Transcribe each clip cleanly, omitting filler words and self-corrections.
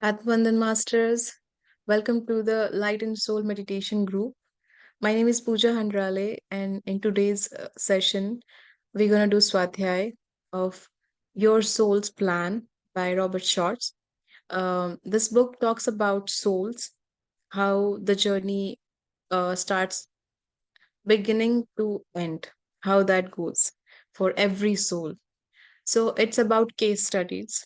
Atmandan Masters, welcome to the Light and Soul Meditation Group. My name is Pooja Handrale, and in today's session, we're going to do Swadhyaya of Your Soul's Plan by Robert Schwartz. This book talks about souls, how the journey starts beginning to end, how that goes for every soul. So it's about case studies.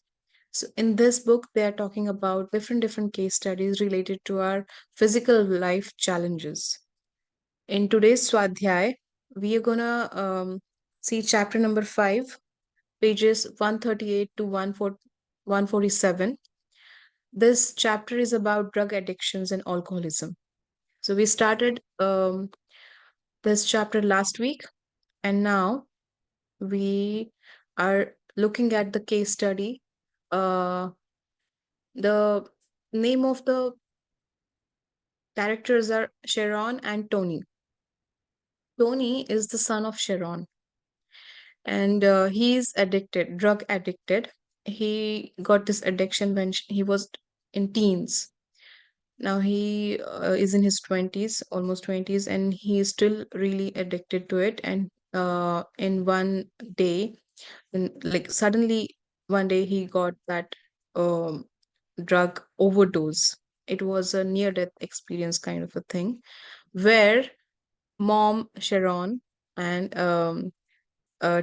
So in this book, they are talking about different case studies related to our physical life challenges. In today's Swadhyay, we are gonna see chapter number 5, pages 138 to 147. This chapter is about drug addictions and alcoholism. So we started this chapter last week, and now we are looking at the case study. The name of the characters are Sharon and Tony. Tony is the son of Sharon, and he's addicted, drug addicted. He got this addiction when he was in teens. Now he is in his 20s, almost 20s, and he is still really addicted to it. And in one day, like suddenly one day, he got that um, drug overdose. It was a near death experience kind of a thing where mom Sharon and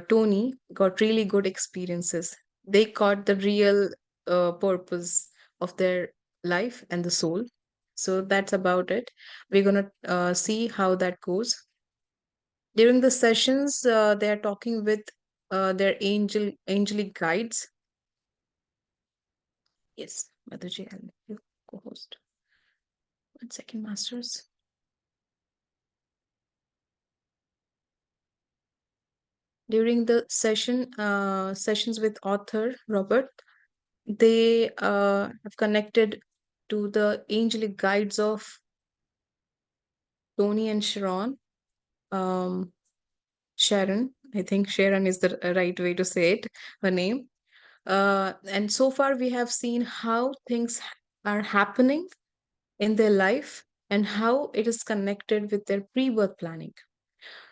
Tony got really good experiences. They caught the real purpose of their life and the soul. So that's about it. We're gonna see how that goes. During the sessions, they are talking with their angelic guides. Yes, Madhuji, I'll let you co-host. 1 second, masters. During the sessions with author Robert, they have connected to the angelic guides of Tony and um, Sharon. I think Sharon is the right way to say it, her name. And so far, we have seen how things are happening in their life and how it is connected with their pre-birth planning.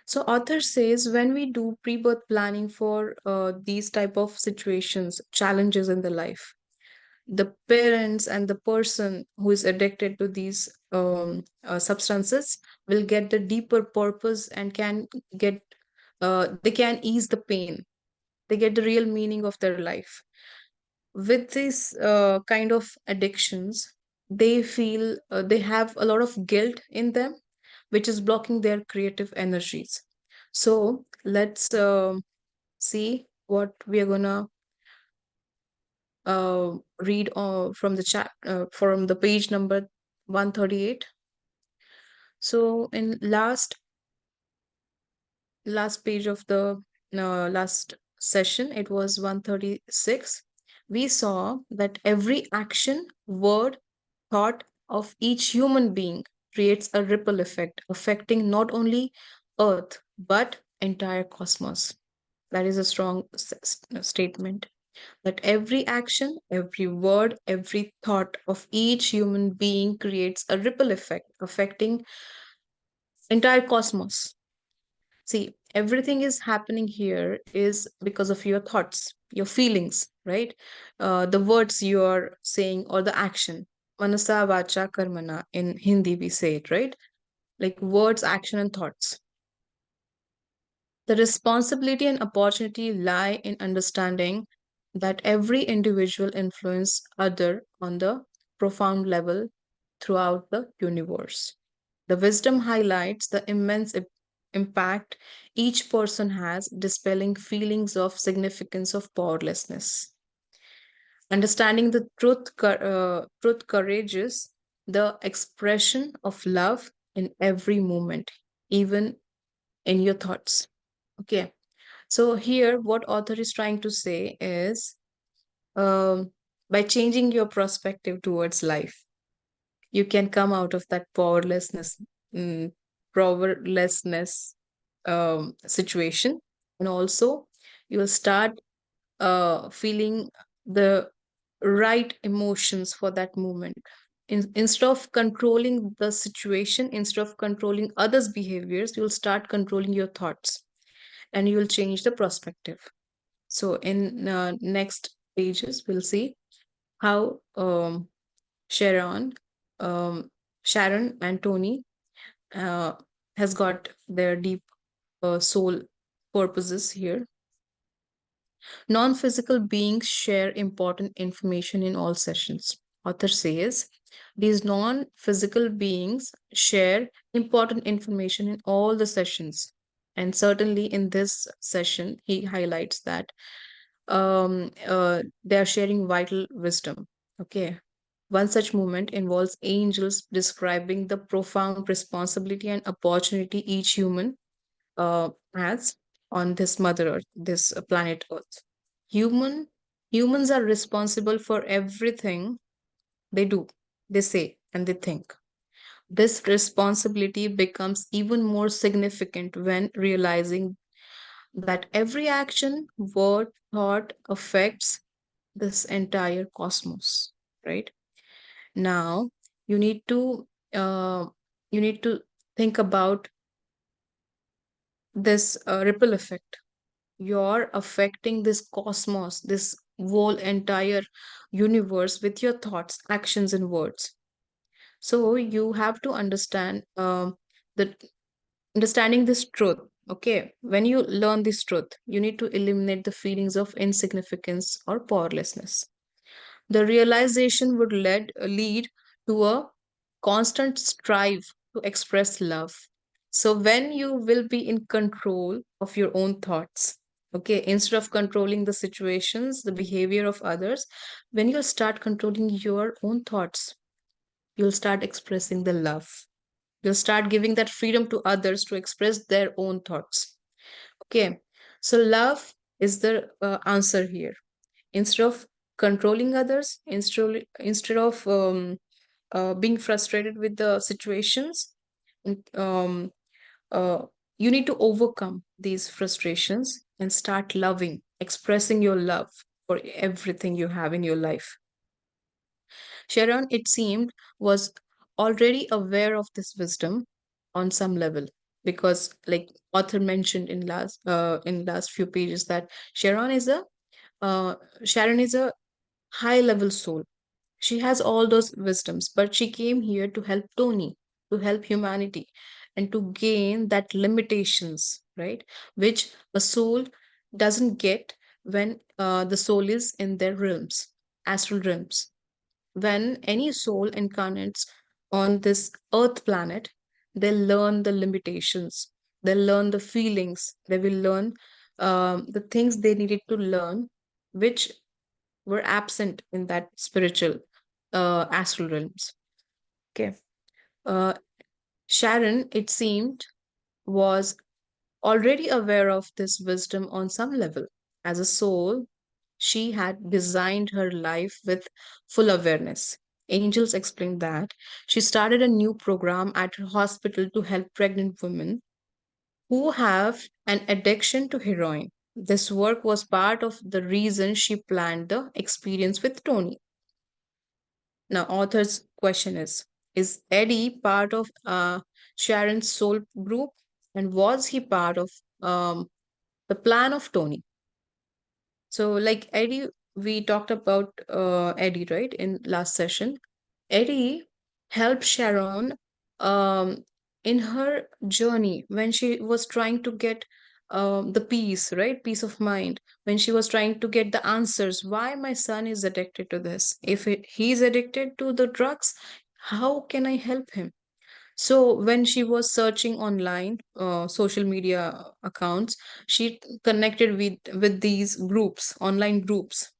So author says when we do pre-birth planning for these type of situations, challenges in the life, the parents and the person who is addicted to these substances will get the deeper purpose and can get they can ease the pain. They get the real meaning of their life. With these kind of addictions, they feel they have a lot of guilt in them, which is blocking their creative energies. So let's see what we are gonna read from the chat from the page number 138. So in last page of the last session, it was 136. We saw that every action, word, thought of each human being creates a ripple effect affecting not only earth but entire cosmos. That is a strong statement, that every action, every word, every thought of each human being creates a ripple effect affecting entire cosmos. See, everything is happening here is because of your thoughts, your feelings, right? The words you are saying or the action. Manasa vacha karmana in Hindi we say it, right? Like words, action, and thoughts. The responsibility and opportunity lie in understanding that every individual influence other on the profound level throughout the universe. The wisdom highlights the immense impact each person has, dispelling feelings of significance of powerlessness. Understanding the truth courageous, the expression of love in every moment, even in your thoughts. Okay. So here, what author is trying to say is, by changing your perspective towards life, you can come out of that mm, powerlessness situation, and also you will start feeling the right emotions for that moment. Instead of controlling the situation, instead of controlling others' behaviors, you'll start controlling your thoughts and you'll change the perspective. So, in next pages, we'll see how Sharon, um, Sharon and Tony uh, has got their deep soul purposes here. Non-physical beings share important information in all sessions. Author says these non-physical beings share important information in all the sessions. And certainly in this session, he highlights that they are sharing vital wisdom. Okay. One such moment involves angels describing the profound responsibility and opportunity each human has on this Mother Earth, this planet Earth. Human Humans are responsible for everything they do, they say, and they think. This responsibility becomes even more significant when realizing that every action, word, thought affects this entire cosmos, right? Now, you need to uh, you need to think about this ripple effect. You're affecting this cosmos, this whole entire universe with your thoughts, actions, and words. So you have to understand that understanding this truth. Okay, when you learn this truth, you need to eliminate the feelings of insignificance or powerlessness. The realization would lead to a constant strive to express love. So when you will be in control of your own thoughts, okay, instead of controlling the situations, the behavior of others, when you start controlling your own thoughts, you'll start expressing the love. You'll start giving that freedom to others to express their own thoughts. Okay, so love is the answer here. Instead of controlling others, instead of being frustrated with the situations, um, uh, you need to overcome these frustrations and start loving, expressing your love for everything you have in your life. Sharon, it seemed, was already aware of this wisdom on some level, because like author mentioned in last few pages that Sharon is a uh, Sharon is a high level soul. She has all those wisdoms, but she came here to help Tony, to help humanity, and to gain that limitations, right? Which a soul doesn't get when the soul is in their realms, astral realms. When any soul incarnates on this earth planet, they learn the limitations, they learn the feelings, they will learn the things they needed to learn, which were absent in that spiritual astral realms. Okay. Uh, Sharon, it seemed, was already aware of this wisdom on some level. As a soul, she had designed her life with full awareness. Angels explained that she started a new program at her hospital to help pregnant women who have an addiction to heroin. This work was part of the reason she planned the experience with Tony. Now, author's question is Eddie part of Sharon's soul group? And was he part of the plan of Tony? So, like Eddie, we talked about Eddie, right, in last session. Eddie helped Sharon um, in her journey when she was trying to get the peace, right? Peace of mind. When she was trying to get the answers, why my son is addicted to this? If he's addicted to the drugs, how can I help him? So when she was searching online, social media accounts, she connected with these groups, online groups.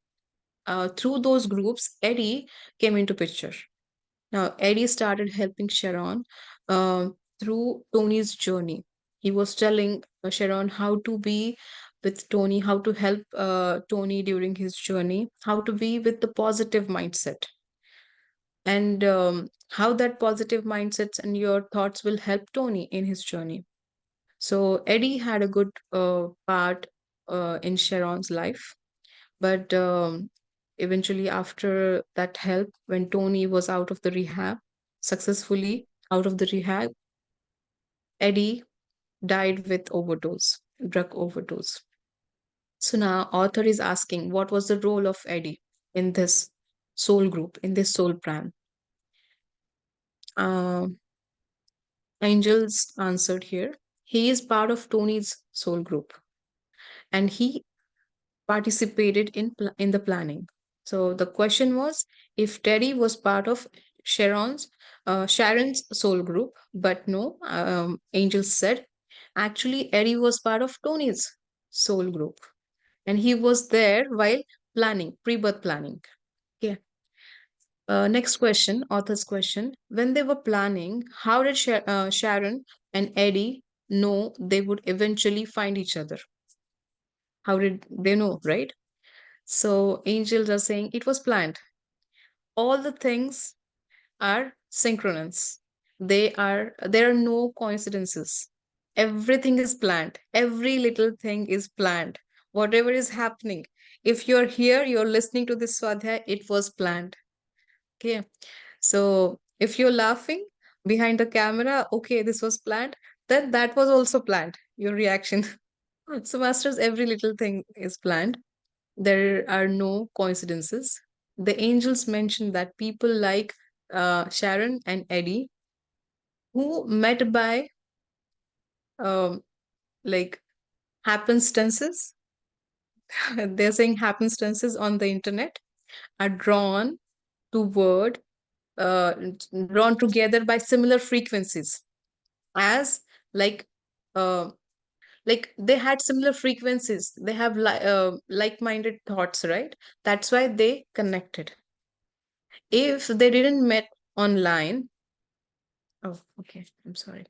Through those groups, Eddie came into picture. Now, Eddie started helping Sharon through Tony's journey. He was telling Sharon how to be with Tony, how to help Tony during his journey, how to be with the positive mindset, and how that positive mindsets and your thoughts will help Tony in his journey. So, Eddie had a good part in Sharon's life, but Eventually, after that help, when Tony was out of the rehab, successfully out of the rehab, Eddie died with overdose, drug overdose. So now author is asking what was the role of Eddie in this soul group, in this soul plan. Uh, Angels answered here. He is part of Tony's soul group and he participated in the planning. So the question was if Teddy was part of Sharon's soul group, but no, Angels said actually Eddie was part of Tony's soul group and he was there while planning, pre-birth planning. Okay. Next question, author's question. When they were planning, how did Sharon and Eddie know they would eventually find each other? How did they know, right? So angels are saying it was planned. All the things are synchronous. There are no coincidences. Everything is planned. Every little thing is planned. Whatever is happening. If you're here, you're listening to this Swadhyaya, it was planned. Okay. So if you're laughing behind the camera, okay, this was planned, then that was also planned, your reaction. So, masters, every little thing is planned. There are no coincidences. The angels mentioned that people like Sharon and Eddie, who met by um, like happenstances, they're saying happenstances on the internet, are toward, uh, drawn together by similar frequencies as like uh, like they had similar frequencies, they have like-minded thoughts, right? That's why they connected. If they didn't met online, oh, okay, I'm sorry.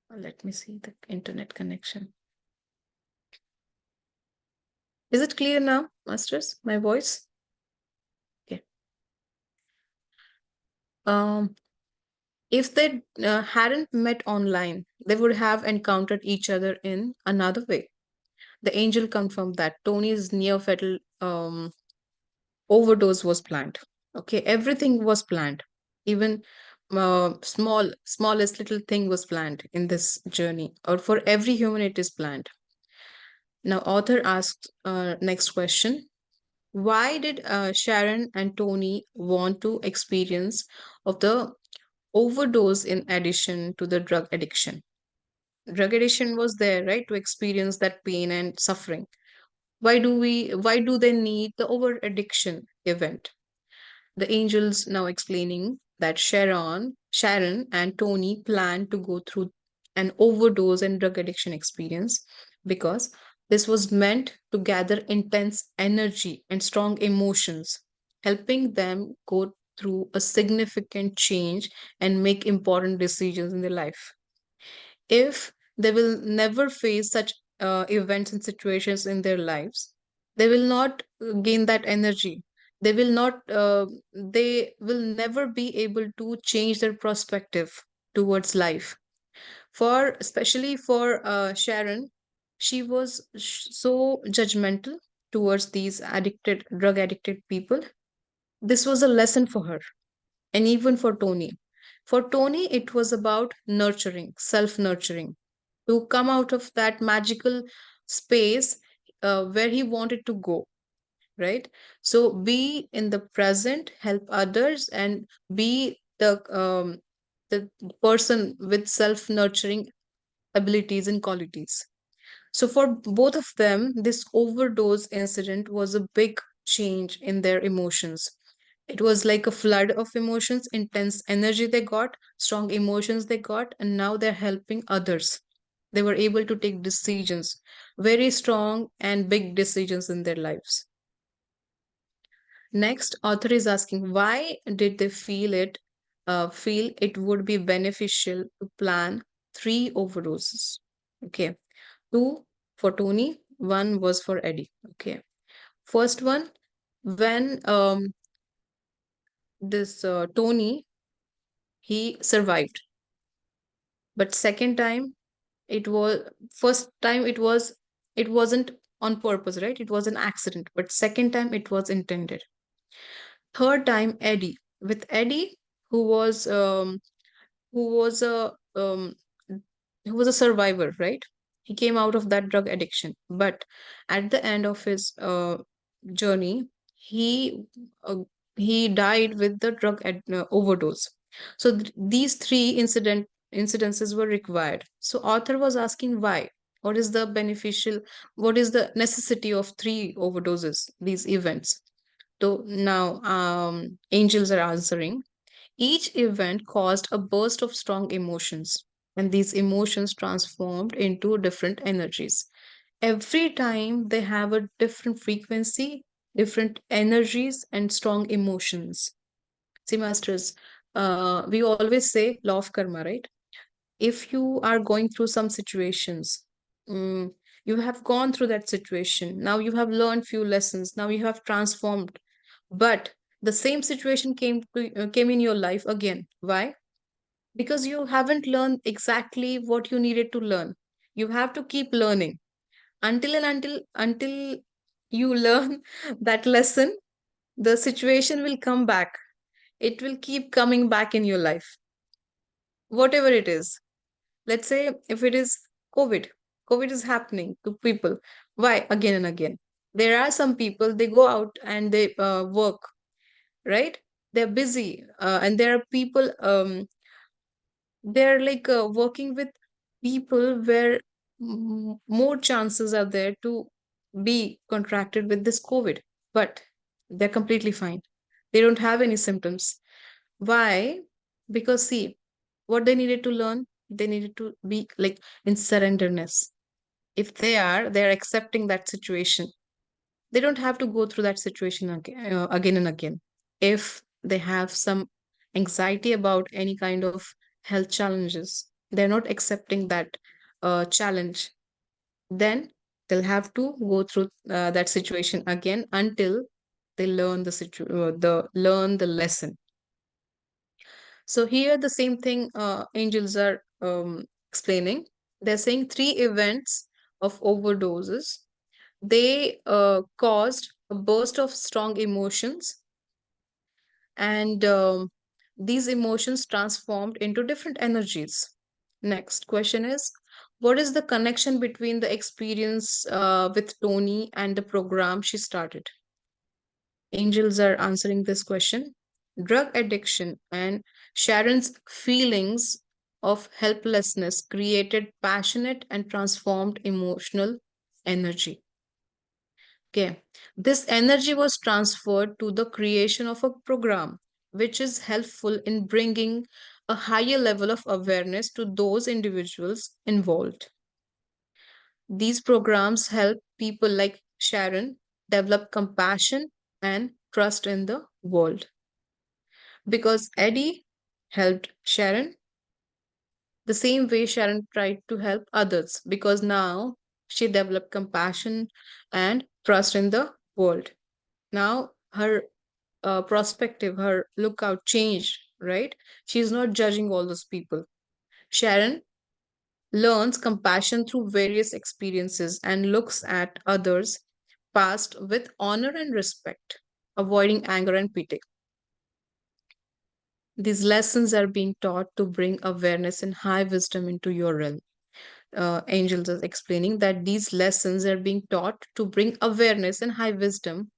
Let me see the internet connection. Is it clear now, masters, my voice? Okay. um if they hadn't met online, they would have encountered each other in another way. The angel confirmed that Tony's near fatal overdose was planned. Okay, everything was planned. Even smallest little thing was planned in this journey, or for every human, it is planned. Now, author asks next question: why did Sharon and Tony want to experience of the overdose in addition to the drug addiction? Drug addiction was there, right, to experience that pain and suffering. Why do they need the over addiction event? The angels now explaining that Sharon and Tony plan to go through an overdose and drug addiction experience because this was meant to gather intense energy and strong emotions, helping them go through a significant change and make important decisions in their life. If they will never face such events and situations in their lives, they will not gain that energy. They will never be able to change their perspective towards life. For especially for Sharon, she was so judgmental towards these drug addicted people. This was a lesson for her, and even for Tony. For Tony, it was about nurturing, self nurturing, to come out of that magical space where he wanted to go, right? So be in the present, help others, and be the person with self nurturing abilities and qualities. So for both of them, this overdose incident was a big change in their emotions. It was like a flood of emotions, intense energy they got, strong emotions they got, and now they're helping others. They were able to take decisions, very strong and big decisions in their lives. Next, author is asking why did they feel it would be beneficial to plan three overdoses? Okay, two for Tony, one was for Eddie. Okay, first one, when this Tony, he survived, but second time it was first time it wasn't on purpose, right? It was an accident. But second time, it was intended. Third time, Eddie. With Eddie, who was who was a um, who was a survivor, right? He came out of that drug addiction, but at the end of his journey, he uh, he died with the overdose. So these three incidences were required. So author was asking why. What is the beneficial? What is the necessity of three overdoses? These events. So now angels are answering. Each event caused a burst of strong emotions, and these emotions transformed into different energies. Every time they have a different frequency, different energies, and strong emotions. See, masters, we always say law of karma, right? If you are going through some situations, mm, you have gone through that situation. Now you have learned few lessons. Now you have transformed, but the same situation came in your life again. Why? Because you haven't learned exactly what you needed to learn. You have to keep learning until you learn that lesson. The situation will come back. It will keep coming back in your life, whatever it is. Let's say if it is covid, covid is happening to people. Why? Again and again, there are some people, they go out and they work, right? They're busy, and there are people, they're like working with people where more chances are there to be contracted with this covid, but they're completely fine. They don't have any symptoms. Why? Because see, what they needed to learn, they needed to be like in surrenderness. If they're accepting that situation, they don't have to go through that situation again and again. If they have some anxiety about any kind of health challenges, they're not accepting that challenge, then they'll have to go through that situation again until they learn the lesson. So here the same thing angels are explaining. They're saying three events of overdoses, they caused a burst of strong emotions, and these emotions transformed into different energies. Next question is, what is the connection between the experience with Tony and the program she started? Angels are answering this question. Drug addiction and Sharon's feelings of helplessness created passionate and transformed emotional energy. Okay. This energy was transferred to the creation of a program, which is helpful in bringing a higher level of awareness to those individuals involved. These programs help people like Sharon develop compassion and trust in the world. Because Eddie helped Sharon the same way Sharon tried to help others, because now she developed compassion and trust in the world. Now her perspective, her lookout changed, right? She's not judging all those people. Sharon learns compassion through various experiences and looks at others past with honor and respect, avoiding anger and pity. These lessons are being taught to bring awareness and high wisdom into your realm. Angels is explaining that these lessons are being taught to bring awareness and high wisdom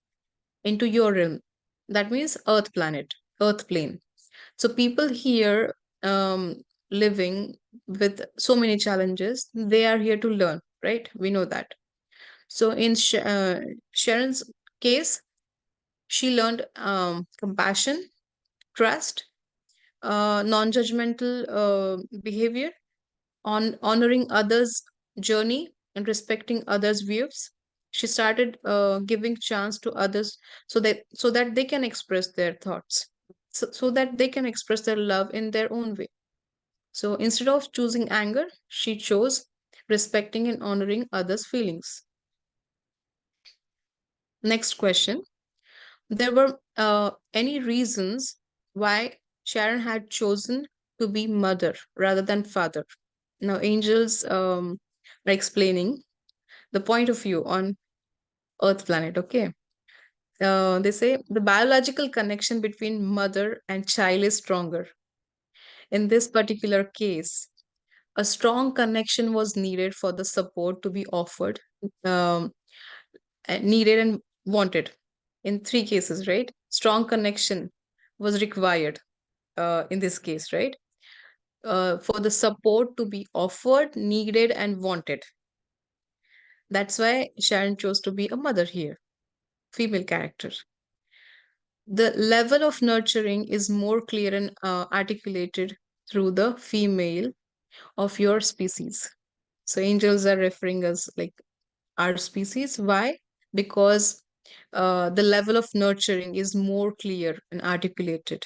into your realm. That means Earth planet, Earth plane. So people here living with so many challenges, they are here to learn, right? We know that. So in Sharon's case, she learned compassion, trust, non-judgmental behavior, on honoring others' journey and respecting others' views. She started giving chance to others so that they can express their thoughts, so that they can express their love in their own way. So instead of choosing anger, she chose respecting and honoring others' feelings. Next question. There were any reasons why Sharon had chosen to be mother rather than father? Now, angels are explaining the point of view on Earth planet. Okay. They say the biological connection between mother and child is stronger. In this particular case, a strong connection was needed for the support to be offered, um, needed and wanted. In three cases, right? Strong connection was required in this case, right? For the support to be offered, needed, and wanted. That's why Sharon chose to be a mother here, female character. The level of nurturing is more clear and articulated through the female of your species. So angels are referring us like our species. Why? Because the level of nurturing is more clear and articulated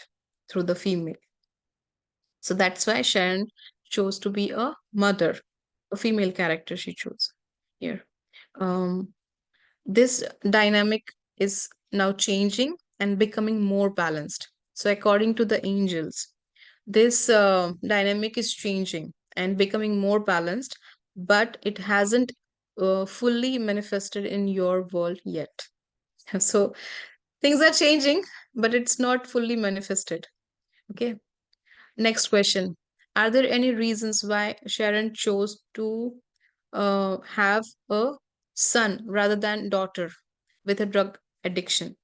through the female. So that's why Sharon chose to be a mother, a female character she chose here. Um, this dynamic is now changing and becoming more balanced. So, according to the angels, this dynamic is changing and becoming more balanced, but it hasn't fully manifested in your world yet. So, things are changing, but it's not fully manifested. Okay. Next question. Are there any reasons why Sharon chose to have a son rather than daughter with a drug addiction?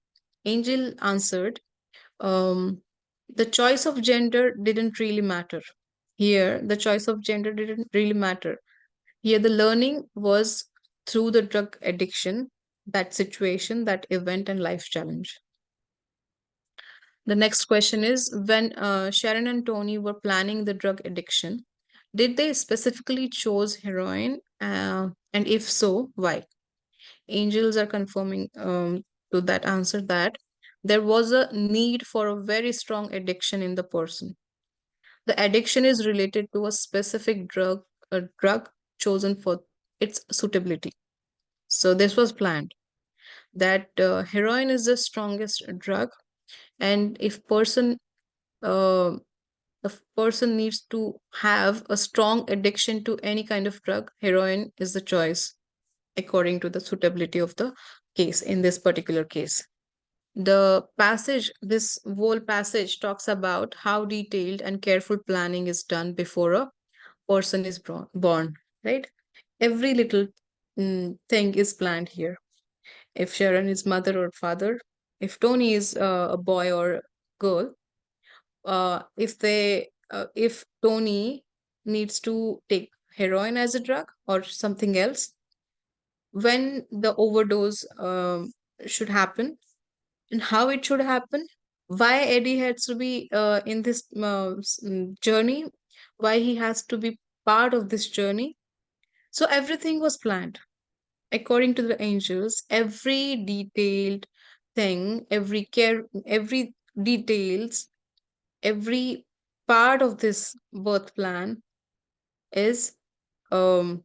Angel answered, the choice of gender didn't really matter. Here, the choice of gender didn't really matter. Here, the learning was through the drug addiction, that situation, that event, and life challenge. The next question is when Sharon and Tony were planning the drug addiction, did they specifically choose heroin? And if so, why? Angels are confirming to that answer that there was a need for a very strong addiction in the person. The addiction is related to a specific drug chosen for its suitability. So this was planned that heroin is the strongest drug, and if uh, person needs to have a strong addiction to any kind of drug, heroin is the choice according to the suitability of the case in this particular case. This whole passage talks about how detailed and careful planning is done before a person is born, right? Every little thing is planned here. If Sharon is mother or father, if Tony is a boy or girl, if Tony needs to take heroin as a drug or something else, when the overdose should happen and how it should happen, why Eddie has to be in this journey, why he has to be part of this journey. So everything was planned according to the angels. Every detailed thing, every details, every part of this birth plan is um,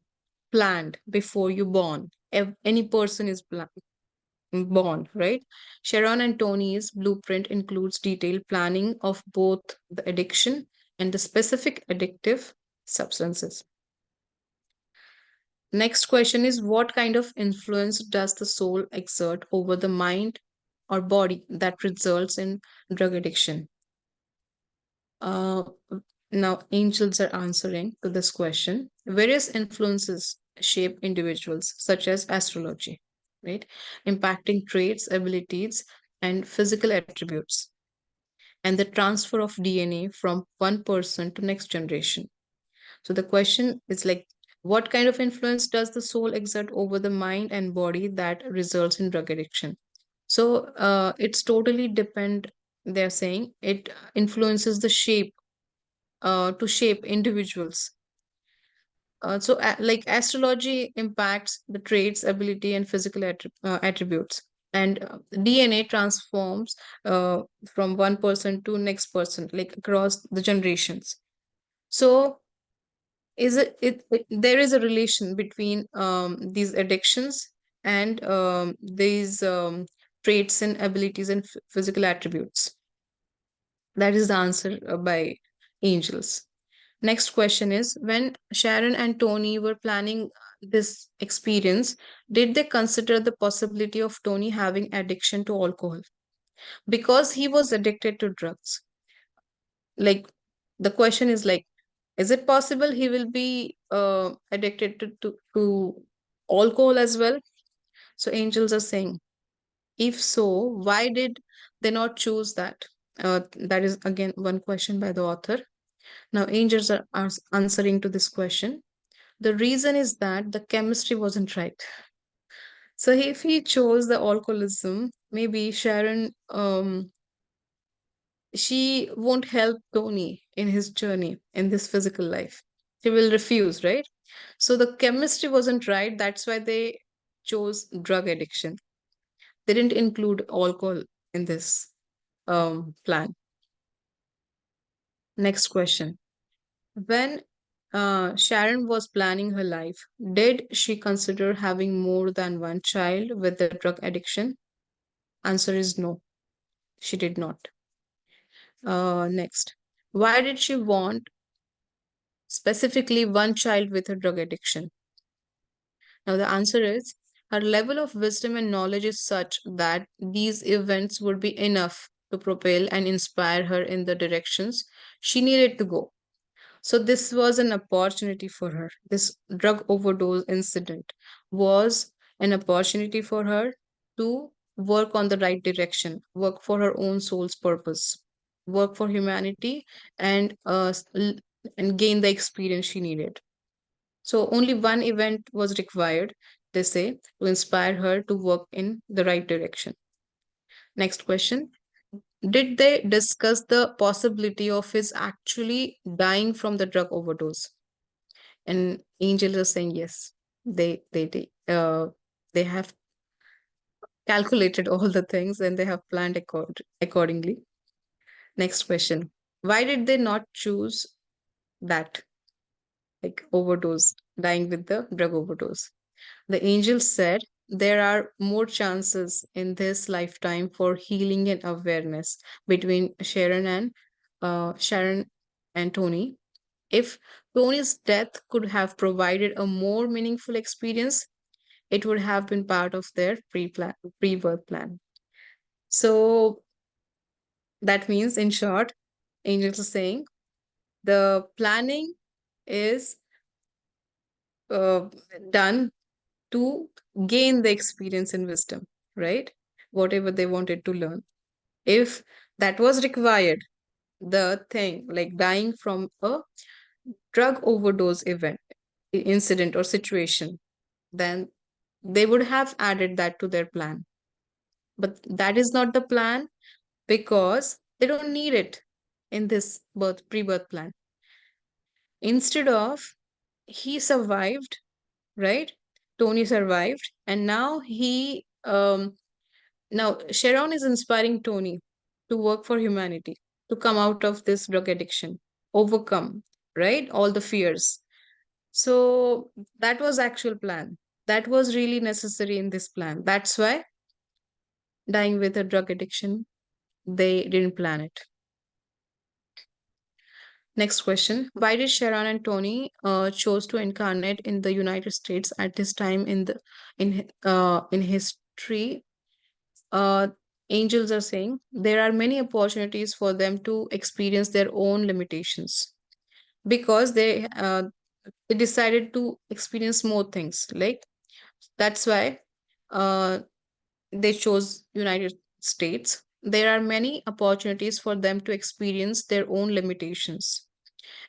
planned before you born. Any person is born, right? Sharon and Tony's blueprint includes detailed planning of both the addiction and the specific addictive substances. Next question is what kind of influence does the soul exert over the mind or body that results in drug addiction? Uh, Now, angels are answering to this question. Various influences shape individuals, such as astrology, right? Impacting traits, abilities, and physical attributes, and the transfer of DNA from one person to next generation. So the question is like, what kind of influence does the soul exert over the mind and body that results in drug addiction? So it's totally depend. They're saying it influences the shape to shape individuals. Like astrology impacts the traits, ability, and physical attributes, and DNA transforms from one person to next person, like across the generations. So, there is a relation between these addictions and these traits and abilities and physical attributes. That is the answer by angels. Next question is when Sharon and Tony were planning this experience, did they consider the possibility of Tony having addiction to alcohol? Because he was addicted to drugs. Like, the question is like, is it possible he will be addicted to alcohol as well? So angels are saying, if so, why did they not choose that? That is again one question by the author. Now, angels are answering to this question. The reason is that the chemistry wasn't right. So, if he chose the alcoholism, maybe Sharon, she won't help Tony in his journey in this physical life. She will refuse, right? So, the chemistry wasn't right. That's why they chose drug addiction. They didn't include alcohol in this plan. Next question. When Sharon was planning her life, did she consider having more than one child with the drug addiction? Answer is no, she did not. Next, why did she want specifically one child with a drug addiction? Now, the answer is her level of wisdom and knowledge is such that these events would be enough to propel and inspire her in the directions she needed to go. So, this was an opportunity for her. This drug overdose incident was an opportunity for her to work on the right direction, work for her own soul's purpose, work for humanity, and and gain the experience she needed. So, only one event was required, they say, to inspire her to work in the right direction. Next question. Did they discuss the possibility of his actually dying from the drug overdose? And angels are saying yes. They have calculated all the things and they have planned accordingly. Next question. Why did they not choose that, like overdose, dying with the drug overdose? The angel said there are more chances in this lifetime for healing and awareness between Sharon and Tony. If Tony's death could have provided a more meaningful experience, it would have been part of their pre-birth plan. So that means, in short, angels are saying the planning is uh, done to gain the experience and wisdom, right? Whatever they wanted to learn. If that was required, the thing like dying from a drug overdose incident, or situation, then they would have added that to their plan. But that is not the plan because they don't need it in this pre-birth plan. Instead of, he survived, right? Tony survived, and now Sharon is inspiring Tony to work for humanity, to come out of this drug addiction, overcome, right? All the fears. So that was actual plan. That was really necessary in this plan. That's why dying with a drug addiction, they didn't plan it. Next question. Why did Sharon and Tony chose to incarnate in the United States at this time in history? uh, Angels are saying there are many opportunities for them to experience their own limitations because they decided to experience more things. Like, that's why uh, they chose United States. There are many opportunities for them to experience their own limitations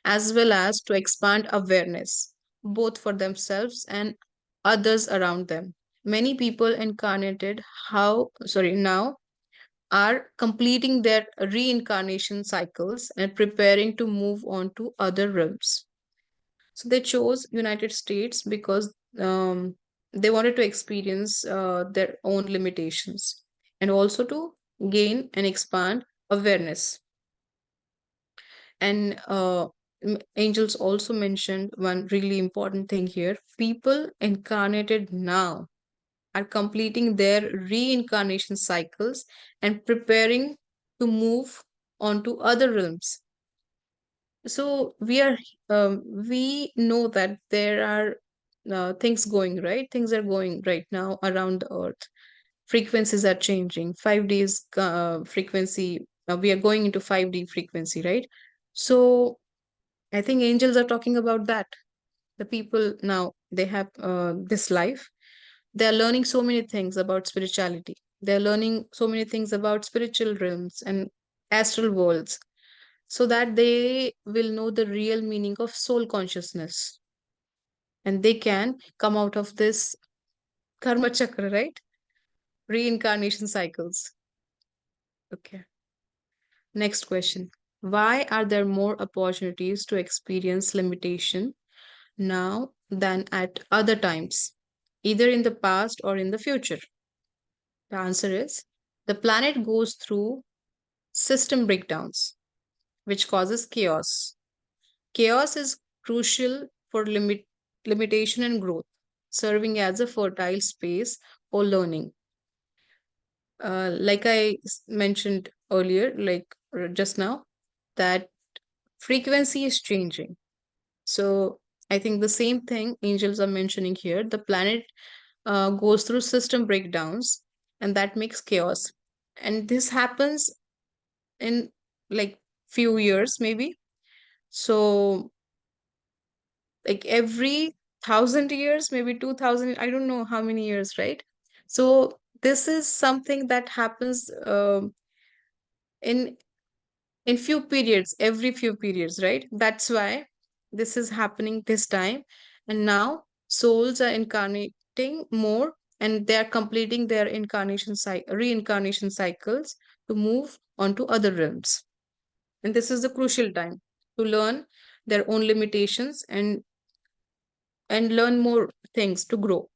as well as to expand awareness both for themselves and others around them. Many people incarnated now are completing their reincarnation cycles and preparing to move on to other realms. So they chose United States because they wanted to experience their own limitations and also to gain and expand awareness. And angels also mentioned one really important thing here. People incarnated now are completing their reincarnation cycles and preparing to move on to other realms. So we know that there are things going, right? Things are going right now around the earth. Frequencies are changing. 5D's frequency, we are going into 5D frequency, right? So I think angels are talking about that. The people now, they have this life. They are learning so many things about spirituality. They are learning so many things about spiritual realms and astral worlds, so that they will know the real meaning of soul consciousness, and they can come out of this karma chakra, right? Reincarnation cycles. Okay. Next question. Why are there more opportunities to experience limitation now than at other times, either in the past or in the future? The answer is the planet goes through system breakdowns, which causes chaos. Chaos is crucial for limitation and growth, serving as a fertile space for learning. Like mentioned earlier, like just now, that frequency is changing. So I think the same thing angels are mentioning here. The planet goes through system breakdowns, and that makes chaos. And this happens in like few years, maybe. So like every 1,000 years, maybe 2,000, I don't know how many years, right? So this is something that happens in few periods, every few periods, right? That's why this is happening this time. And now souls are incarnating more, and they are completing their reincarnation cycles to move on to other realms. And this is the crucial time to learn their own limitations and learn more things to grow.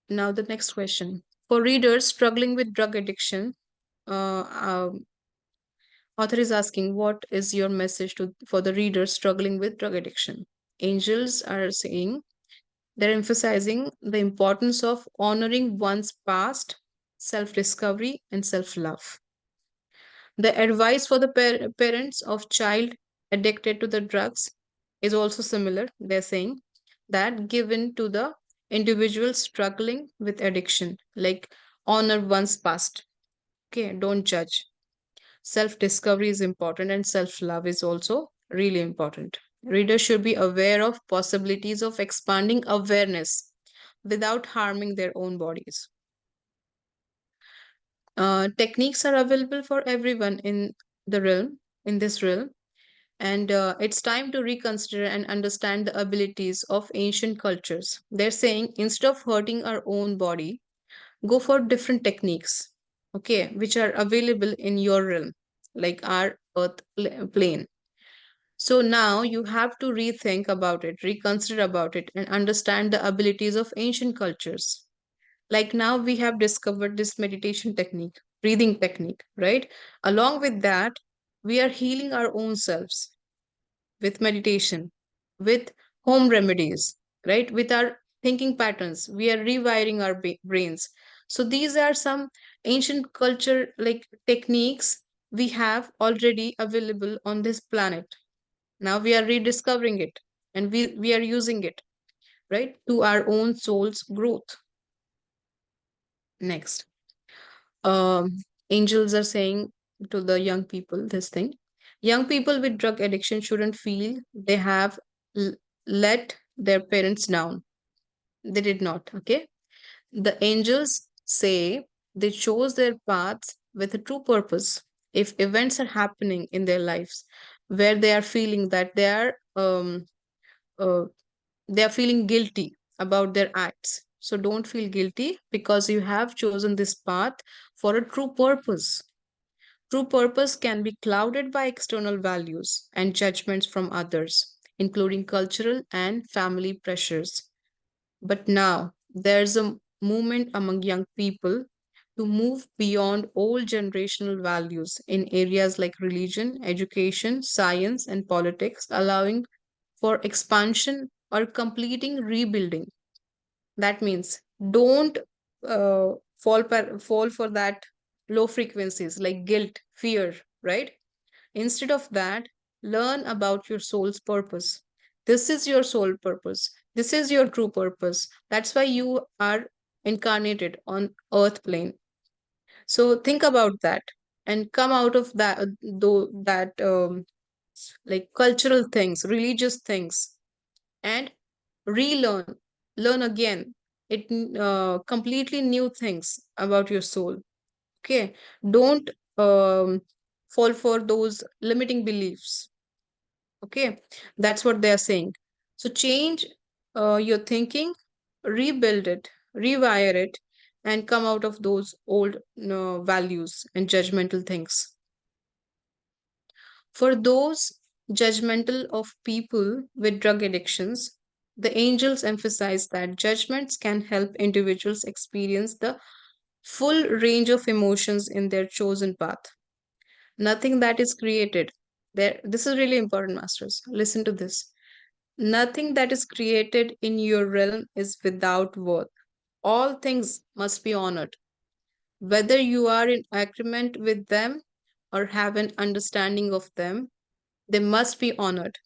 Now the next question. For readers struggling with drug addiction, uh, um, author is asking, what is your message to for the readers struggling with drug addiction? Angels are saying, they're emphasizing the importance of honoring one's past, self discovery, and self love. The advice for the parents of child addicted to the drugs is also similar. They're saying that given to the individual struggling with addiction, like honor one's past. Okay, don't judge. Self discovery is important, and self love is also really important. Readers should be aware of possibilities of expanding awareness without harming their own bodies. Techniques are available for everyone in this realm, and it's time to reconsider and understand the abilities of ancient cultures. They're saying instead of hurting our own body, go for different techniques, okay, which are available in your realm, like our earth plane. So now you have to rethink about it, reconsider about it, and understand the abilities of ancient cultures. Like now we have discovered this meditation technique, breathing technique, right? Along with that, we are healing our own selves with meditation, with home remedies, right? With our thinking patterns, we are rewiring our brains. So these are some ancient culture like techniques we have already available on this planet. Now we are rediscovering it, and we are using it, right, to our own soul's growth. Next, angels are saying to the young people this thing. Young people with drug addiction shouldn't feel they have l- let their parents down. They did not. Okay. The angels say they chose their paths with a true purpose. If events are happening in their lives where they are feeling that uh, they are feeling guilty about their acts, so don't feel guilty, because you have chosen this path for a true purpose. True purpose can be clouded by external values and judgments from others, including cultural and family pressures. But now there's a movement among young people to move beyond old generational values in areas like religion, education, science, and politics, allowing for expansion or completing rebuilding. That means don't fall for that low frequencies like guilt, fear, right? Instead of that, learn about your soul's purpose. This is your soul purpose. This is your true purpose. That's why you are incarnated on earth plane. So think about that and come out of that, though that like cultural things, religious things, and relearn, learn again. It completely new things about your soul. Okay, don't fall for those limiting beliefs. Okay, that's what they are saying. So change your thinking, rebuild it, rewire it, and come out of those old values and judgmental things. For those judgmental of people with drug addictions, the angels emphasize that judgments can help individuals experience the full range of emotions in their chosen path. Nothing that is created there. This is really important, masters. Listen to this. Nothing that is created in your realm is without worth. All things must be honored, whether you are in agreement with them or have an understanding of them. They must be honored.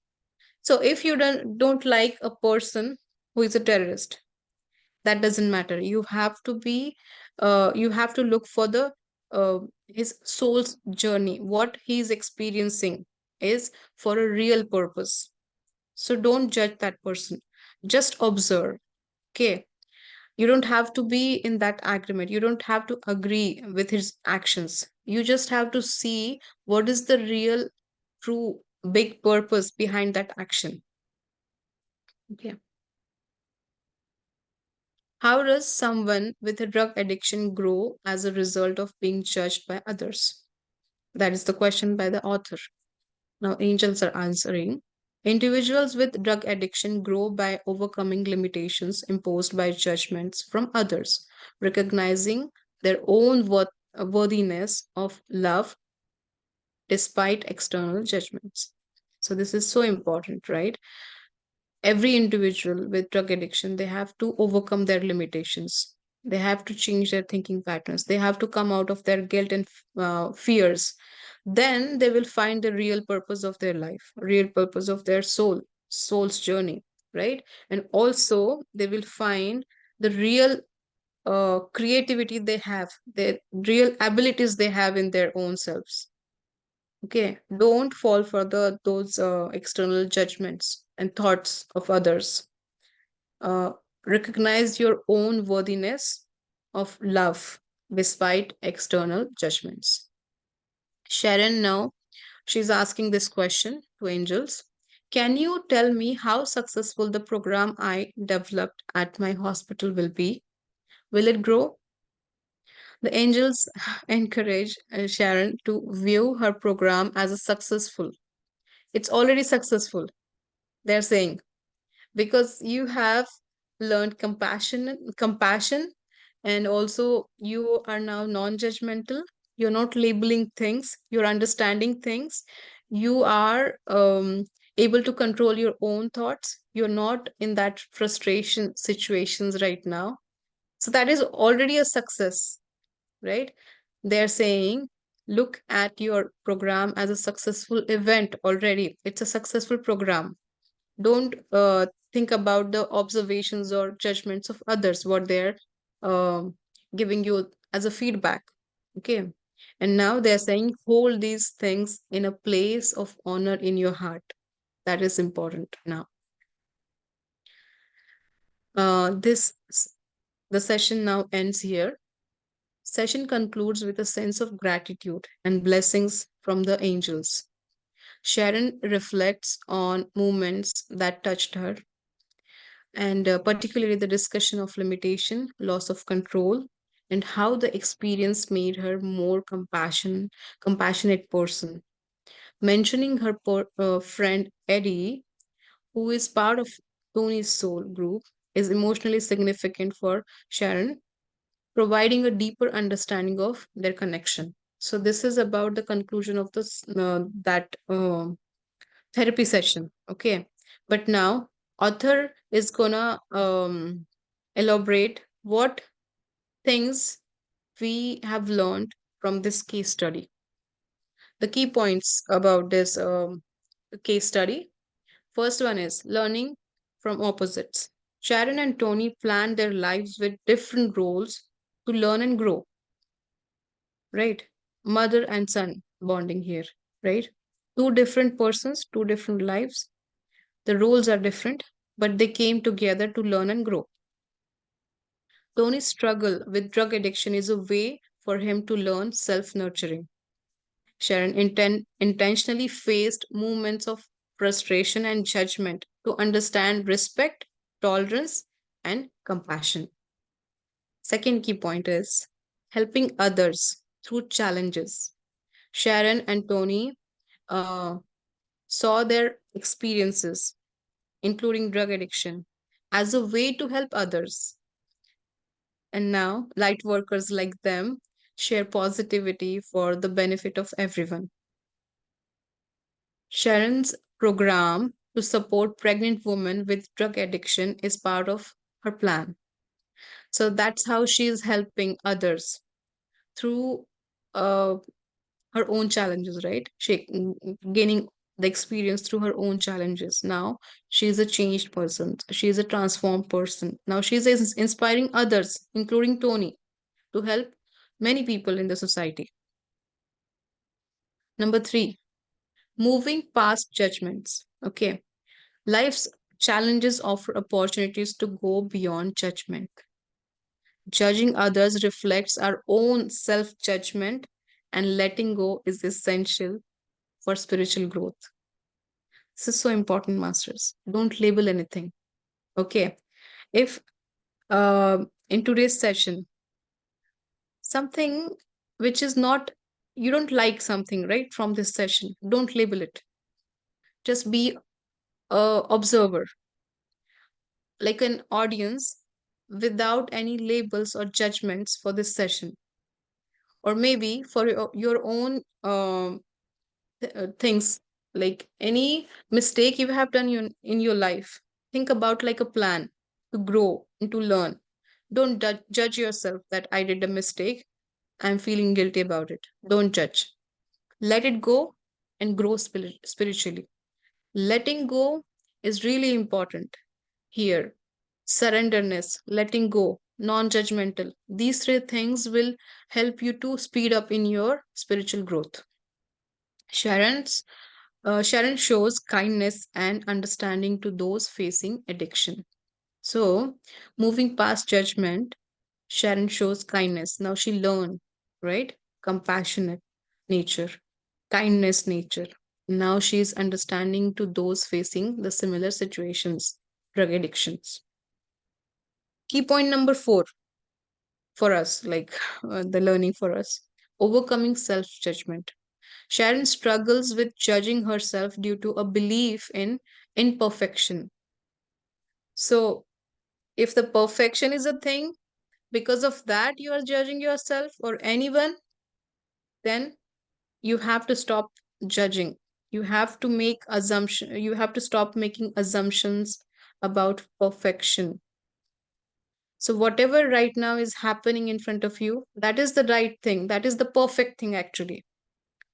So if you don't like a person who is a terrorist, that doesn't matter. You have to look for the his soul's journey. What he's experiencing is for a real purpose. So don't judge that person. Just observe. Okay. You don't have to be in that agreement. You don't have to agree with his actions. You just have to see what is the real, true, big purpose behind that action. Okay. How does someone with a drug addiction grow as a result of being judged by others? That is the question by the author. Now, angels are answering. Individuals with drug addiction grow by overcoming limitations imposed by judgments from others, recognizing their own worthiness of love despite external judgments. So, this is so important, right? Every individual with drug addiction, they have to overcome their limitations. They have to change their thinking patterns. They have to come out of their guilt and fears. Then they will find the real purpose of their life, real purpose of their soul's journey, right? And also they will find the real creativity they have, the real abilities they have in their own selves. Okay, don't fall for those external judgments and thoughts of others. uh, Recognize your own worthiness of love despite external judgments. Sharon, now she's asking this question to angels. Can you tell me how successful the program I developed at my hospital will be? Will it grow? The angels encourage Sharon to view her program as a successful. It's already successful, they're saying, because you have learned compassion, and also you are now non-judgmental. You're not labeling things, you're understanding things. You are able to control your own thoughts. You're not in that frustration situations right now. So that is already a success, right? They're saying look at your program as a successful event. Already it's a successful program. Don't think about the observations or judgments of others, what they're um, giving you as a feedback. Okay. And now they're saying hold these things in a place of honor in your heart. That is important now. The session now ends here. Session concludes with a sense of gratitude and blessings from the angels. Sharon reflects on moments that touched her, and particularly the discussion of limitation, loss of control, and how the experience made her more compassionate person. Mentioning her friend Eddie, who is part of Tony's soul group, is emotionally significant for Sharon, providing a deeper understanding of their connection. So this is about the conclusion of this that therapy session. Okay, but now author is gonna elaborate what things we have learned from this case study. The key points about this case study. First one is learning from opposites. Sharon and Tony planned their lives with different roles to learn and grow, right? Mother and son bonding here, right? Two different persons, two different lives. The roles are different, but they came together to learn and grow. Tony's struggle with drug addiction is a way for him to learn self nurturing. Sharon intentionally faced moments of frustration and judgment to understand respect, tolerance, and compassion. Second key point is helping others through challenges. Sharon and Tony uh, saw their experiences, including drug addiction, as a way to help others. And now, light workers like them share positivity for the benefit of everyone. Sharon's program to support pregnant women with drug addiction is part of her plan. So that's how she is helping others through uh, her own challenges, right? She gaining the experience through her own challenges. Now she is a changed person. She is a transformed person. Now she is inspiring others, including Tony, to help many people in the society. Number three, moving past judgments. Okay. Life's challenges offer opportunities to go beyond judgment. Judging others reflects our own self judgment, and letting go is essential for spiritual growth. This is so important, masters. Don't label anything. Okay. If in today's session, something which is not, you don't like something, right, from this session, don't label it. Just be a observer, like an audience without any labels or judgments for this session, or maybe for your own things, like any mistake you have done in your life. Think about like a plan to grow and to learn. Don't judge yourself that I did a mistake, I'm feeling guilty about it. Don't judge. Let it go and grow spiritually. Letting go is really important here. Surrenderness, letting go, non judgmental. These three things will help you to speed up in your spiritual growth. Sharon's Sharon shows kindness and understanding to those facing addiction. So, moving past judgment, Sharon shows kindness. Now she learned, right? Compassionate nature, kindness nature. Now she is understanding to those facing the similar situations, drug addictions. Key point number four for us, like the learning for us, overcoming self judgment. Sharon struggles with judging herself due to a belief in imperfection. So, if the perfection is a thing, because of that you are judging yourself or anyone, then you have to stop judging. You have to make assumption. You have to stop making assumptions about perfection. So, whatever right now is happening in front of you, that is the right thing. That is the perfect thing, actually.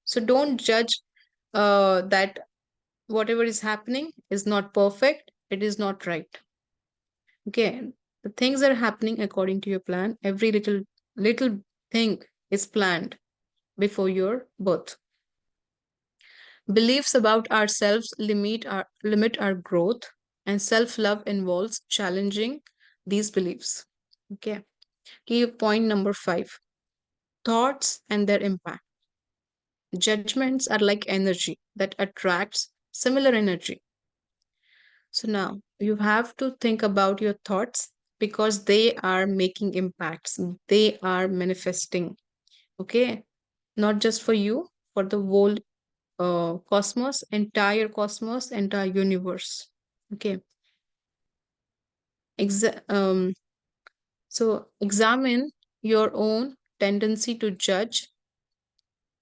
So, don't judge that whatever is happening is not perfect, it is not right. Okay, the things are happening according to your plan. Every little thing is planned before your birth. Beliefs about ourselves limit our growth, and self-love involves challenging these beliefs. Okay, key point number five, thoughts and their impact. Judgments are like energy that attracts similar energy. So now you have to think about your thoughts because they are making impacts, they are manifesting. Okay, not just for you, for the whole cosmos, entire universe. Okay, um, so examine your own tendency to judge,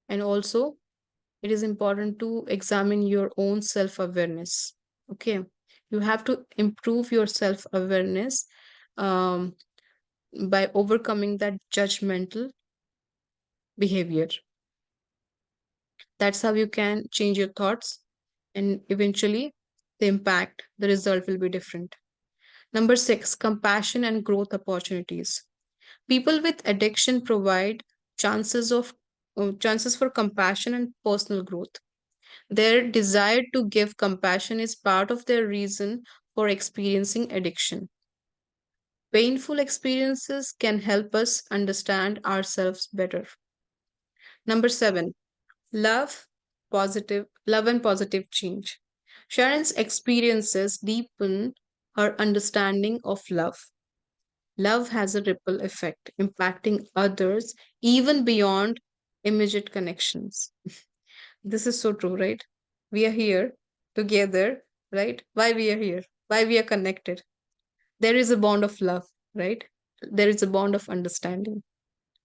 and also it is important to examine your own self awareness. Okay, you have to improve your self awareness um, by overcoming that judgmental behavior. That's how you can change your thoughts and eventually the impact, the result will be different. Number 6, compassion and growth opportunities. People with addiction provide chances of chances for compassion and personal growth. Their desire to give compassion is part of their reason for experiencing addiction. Painful experiences can help us understand ourselves better. Number 7, love and positive change. Sharon's experiences deepen her understanding of love. Love has a ripple effect, impacting others even beyond immediate connections. This is so true, right? We are here together, right? Why we are here? Why we are connected? There is a bond of love, right? There is a bond of understanding.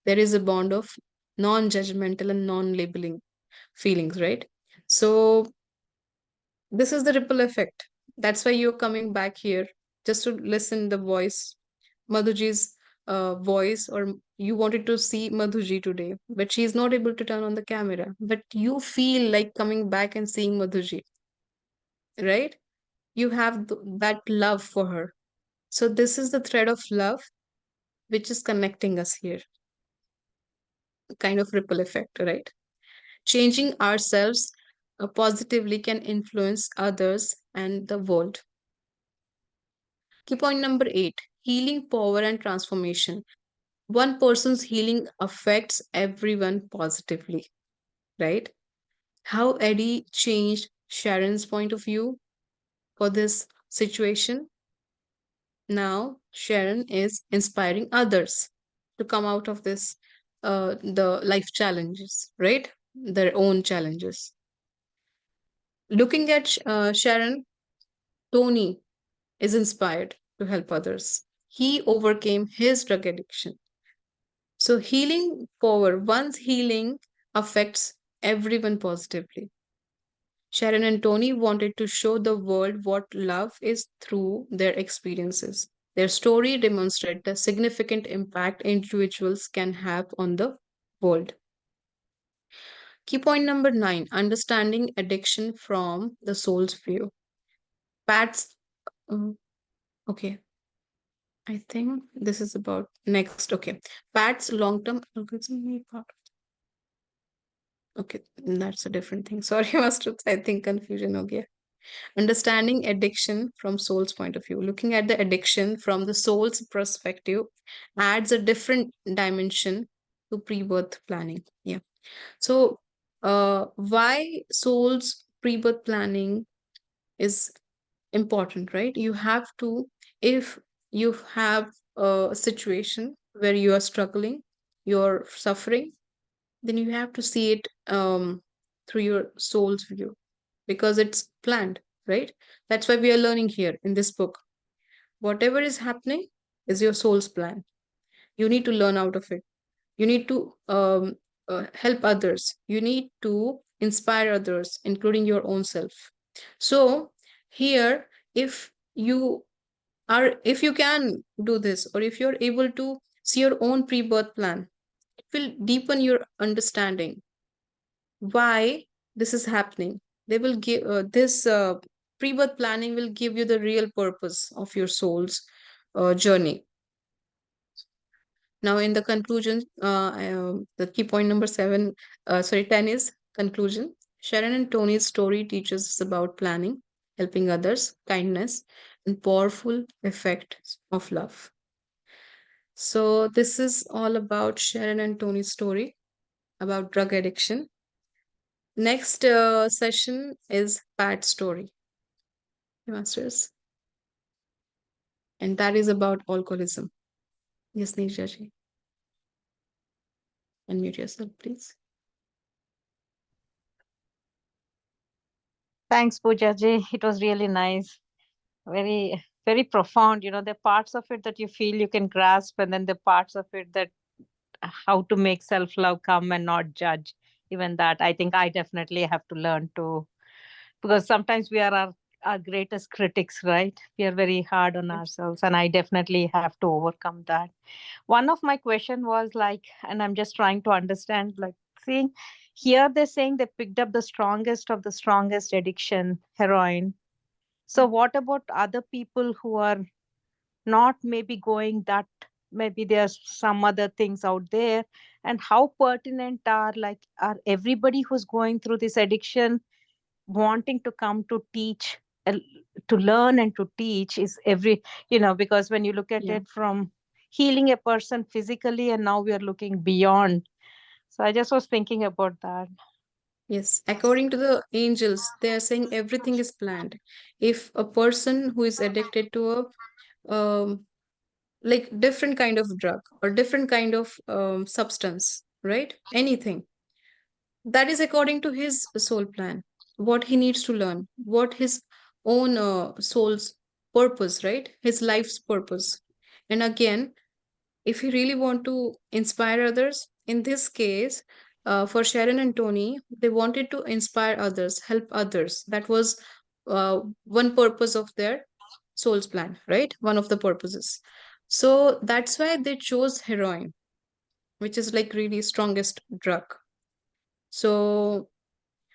There is a bond of non judgmental and non labeling feelings, right? So, this is the ripple effect. That's why you're coming back here just to listen the voice, Madhuji's voice, or you wanted to see Madhuji today, but she's not able to turn on the camera. But you feel like coming back and seeing Madhuji, right? You have that love for her. So this is the thread of love which is connecting us here, kind of ripple effect, right? Changing ourselves positively can influence others and the world. Key point number 8, healing power and transformation. One person's healing affects everyone positively, right? How Eddie changed Sharon's point of view for this situation. Now, Sharon is inspiring others to come out of this, the life challenges, right? Their own challenges. Looking at Sharon, Tony is inspired to help others. He overcame his drug addiction. So, healing power, once healing affects everyone positively. Sharon and Tony wanted to show the world what love is through their experiences. Their story demonstrates the significant impact individuals can have on the world. Key point number 9, understanding addiction from the soul's view. Pat's, um, okay, I think this is about next. Okay, Pat's long term algorithm. Okay, that's a different thing. Sorry, Master. I think confusion. Okay. Understanding addiction from soul's point of view. Looking at the addiction from the soul's perspective adds a different dimension to pre-birth planning. Yeah. So, why soul's pre-birth planning is important, right? You have to, if you have a situation where you are struggling, you're suffering, then you have to see it through your soul's view because it's planned, right? That's why we are learning here in this book. Whatever is happening is your soul's plan. You need to learn out of it. You need to help others. You need to inspire others, including your own self. So, here, if you can do this, or if you're able to see your own pre birth plan, it will deepen your understanding why this is happening. They will give this pre-birth planning will give you the real purpose of your soul's journey. Now, in the conclusion, the key point number 7, sorry, 10 is conclusion. Sharon and Tony's story teaches us about planning, helping others, kindness, and powerful effects of love. So, this is all about Sharon and Tony's story about drug addiction. Next session is Pat's story, masters, and that is about alcoholism. Yes, Nisha ji, unmute yourself, please. Thanks, Pooja ji. It was really nice. Very, very profound. The parts of it that you feel you can grasp, and then the parts of it that how to make self love come and not judge. Even that, I think I definitely have to learn to, because sometimes we are our greatest critics, right? We are very hard on ourselves, and I definitely have to overcome that. One of my question was like, and I'm just trying to understand, like, seeing here they're saying they picked up the strongest of the strongest addiction, heroin, So what about other people who are not maybe going that, maybe there's some other things out there, and how pertinent are, like, are everybody who's going through this addiction wanting to come to teach, uh, to learn and to teach, is every, because when you look at Yeah. it from healing a person physically, and now we are looking beyond. So I just was thinking about that. Yes, according to the angels, they are saying everything is planned. If a person who is addicted to a like different kind of drug or different kind of substance, right? Anything that is according to his soul plan, what he needs to learn, what his own soul's purpose, right? His life's purpose. And again, if you really want to inspire others, in this case, for Sharon and Tony, they wanted to inspire others, help others. That was one purpose of their soul's plan, right? One of the purposes. So that's why they chose heroin, which is like really strongest drug. So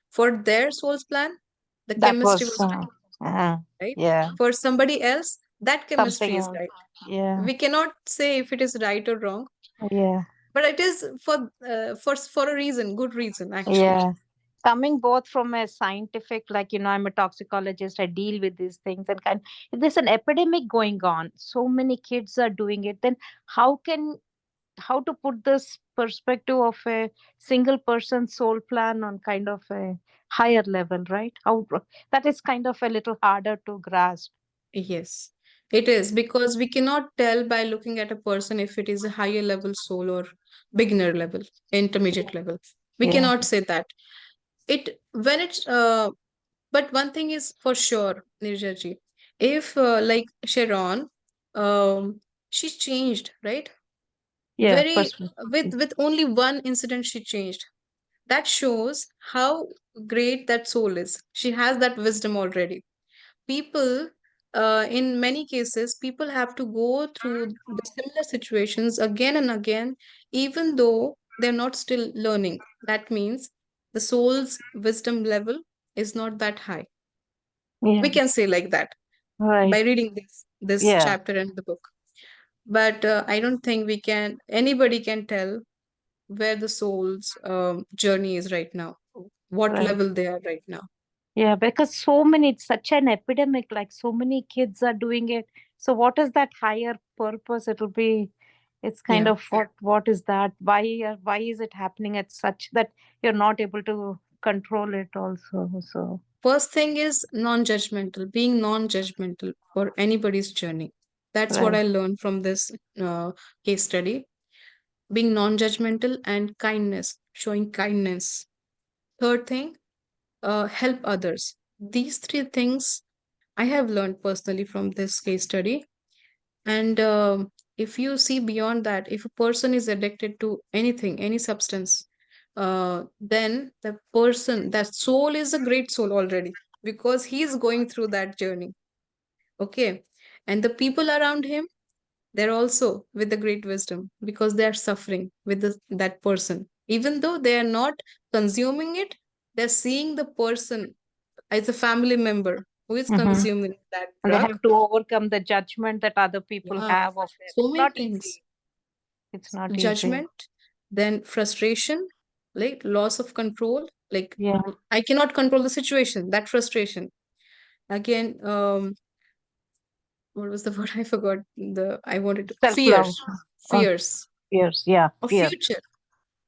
for their soul's plan, the That chemistry was was right, uh, right? yeah, For somebody else, that chemistry something is else. right. Yeah, We cannot say if it is right or wrong, yeah, but it is for a reason, good reason actually. yeah. Coming both from a scientific, like, I'm a toxicologist, I deal with these things, and kind, if there's an epidemic going on, so many kids are doing it, then how can, how to put this perspective of a single person soul plan on kind of a higher level, right? How that is kind of a little harder to grasp. Yes, it is because we cannot tell by looking at a person if it is a higher level soul or beginner level, intermediate level. We Yeah, cannot say that. It when it's but one thing is for sure, Nirjaji, if like Sharon, she changed, right? yeah, Very perspective. with only one incident she changed. That shows how great that soul is. She has that wisdom already. People, in many cases, people have to go through the similar situations again and again, even though they're not still learning. That means the soul's wisdom level is not that high. We Yeah, can say like that by right. reading this Yeah, chapter in the book. But I don't think we can anybody can tell where the soul's journey is right now, what right. level they are right now. Yeah, because so many, it's such an epidemic, like so many kids are doing it. So what is that higher purpose? It'll be, it's kind Yeah. of what is that? Why is it happening at such that you're not able to control it also? So First thing is non-judgmental, being non-judgmental for anybody's journey. That's what right. I learned from this case study. Being non-judgmental and kindness, showing kindness. Third thing, help others. These three things I have learned personally from this case study. And if you see beyond that, if a person is addicted to anything, any substance, then the person, that soul is a great soul already because he is going through that journey. Okay. And the people around him, they're also with the great wisdom because they are suffering with that person. Even though they are not consuming it, they're seeing the person as a family member who is Hmm. consuming that And they drug. have to overcome the judgment that other people Yeah. have of it. So It's many not things. easy. It's not easy. Judgment, then frustration, like loss of control, like Yeah. I cannot control the situation, that frustration. Again, what was the word? I forgot. I wanted to, Self love. Oh, fears fears. Yeah, of fear. future.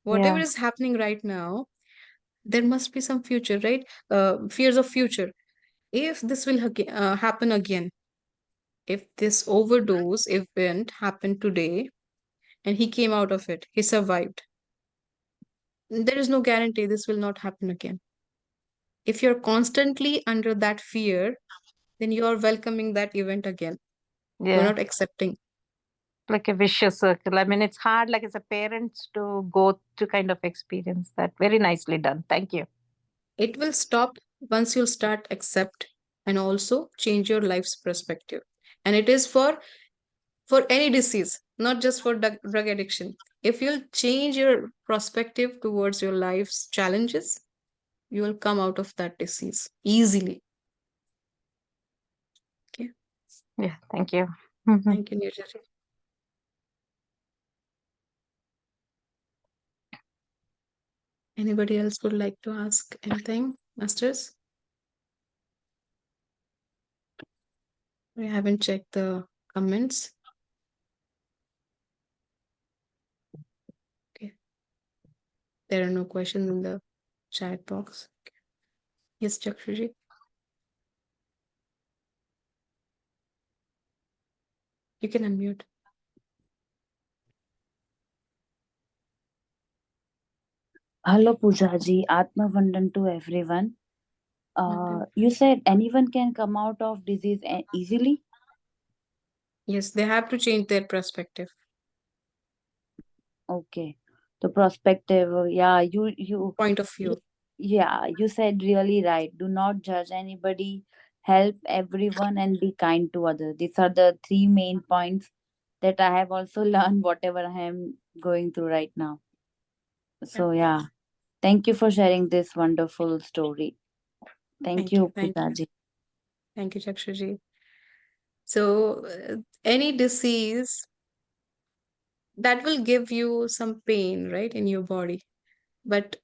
Whatever Yeah. is happening right now, there must be some future, right? Fears of future. If this will happen again, if this overdose event happened today and he came out of it, he survived, there is no guarantee this will not happen again. If you're constantly under that fear, then you're welcoming that event again. You're Yeah. not accepting. Like a vicious circle. I mean, it's hard, like as a parent, to go to kind of experience that. Very nicely done. Thank you. It will stop once you'll start accept and also change your life's perspective. And it is for any disease, not just for drug addiction. If you'll change your perspective towards your life's challenges, you will come out of that disease easily. Yeah, thank you. Mhm. Thank you, Nirjari. Anybody else would like to ask anything, Masters? We haven't checked the comments. Okay. There are no questions in the chat box. Yes, Chakshuji, you can unmute. Hello, Poojaji. Atma Vandan to everyone. Welcome. You said anyone can come out of disease easily. Yes, they have to change their perspective, Okay, the perspective. Yeah, point of you, view. yeah, you said really right. Do not judge anybody. Help everyone and be kind to others. These are the three main points that I have also learned. Whatever I am going through right now. Yeah. So yeah, thank you for sharing this wonderful story. Thank Thank you. you, Thank you. Poojaji. Thank you, Chakshuji. So, any disease that will give you some pain, right, in your body, but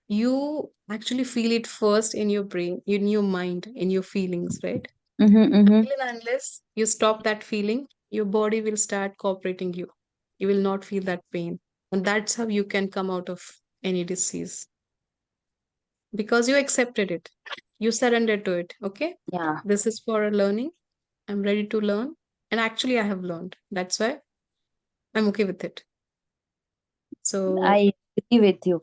you actually feel it first in your brain, in your mind, in your feelings, right? Mm-hmm, mm-hmm. Until and unless you stop that feeling, your body will start cooperating you. You will not feel that pain. And that's how you can come out of any disease because you accepted it. You surrendered to it. Okay. Yeah. This is for a learning. I'm ready to learn. And actually, I have learned. That's why I'm okay with it. So, I agree with you.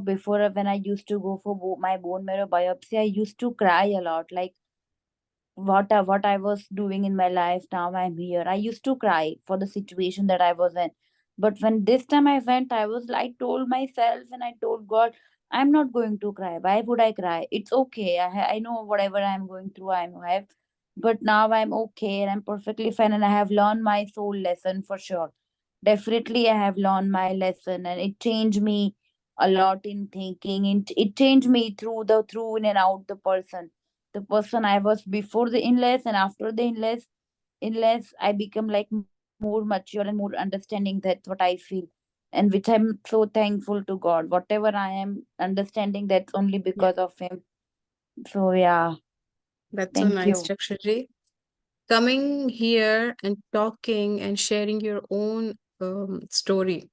Before when I used to go for my bone marrow biopsy, I used to cry a lot. Like what I was doing in my life, now I'm here. I used to cry for the situation that I was in. But when this time I went, I told myself and I told God, I'm not going to cry. Why would I cry? It's okay. I know whatever I'm going through, I have. But now I'm okay and I'm perfectly fine and I have learned my soul lesson for sure. Definitely, I have learned my lesson and it changed me a lot in thinking. It changed me through in and out the person I was before the illness and after the illness I become like more mature and more understanding. That's what I feel. And which I'm so thankful to God. Whatever I am understanding, that's only yeah, because of him. So yeah, that's so thank nice, you. Chakshuji. Coming here and talking and sharing your own story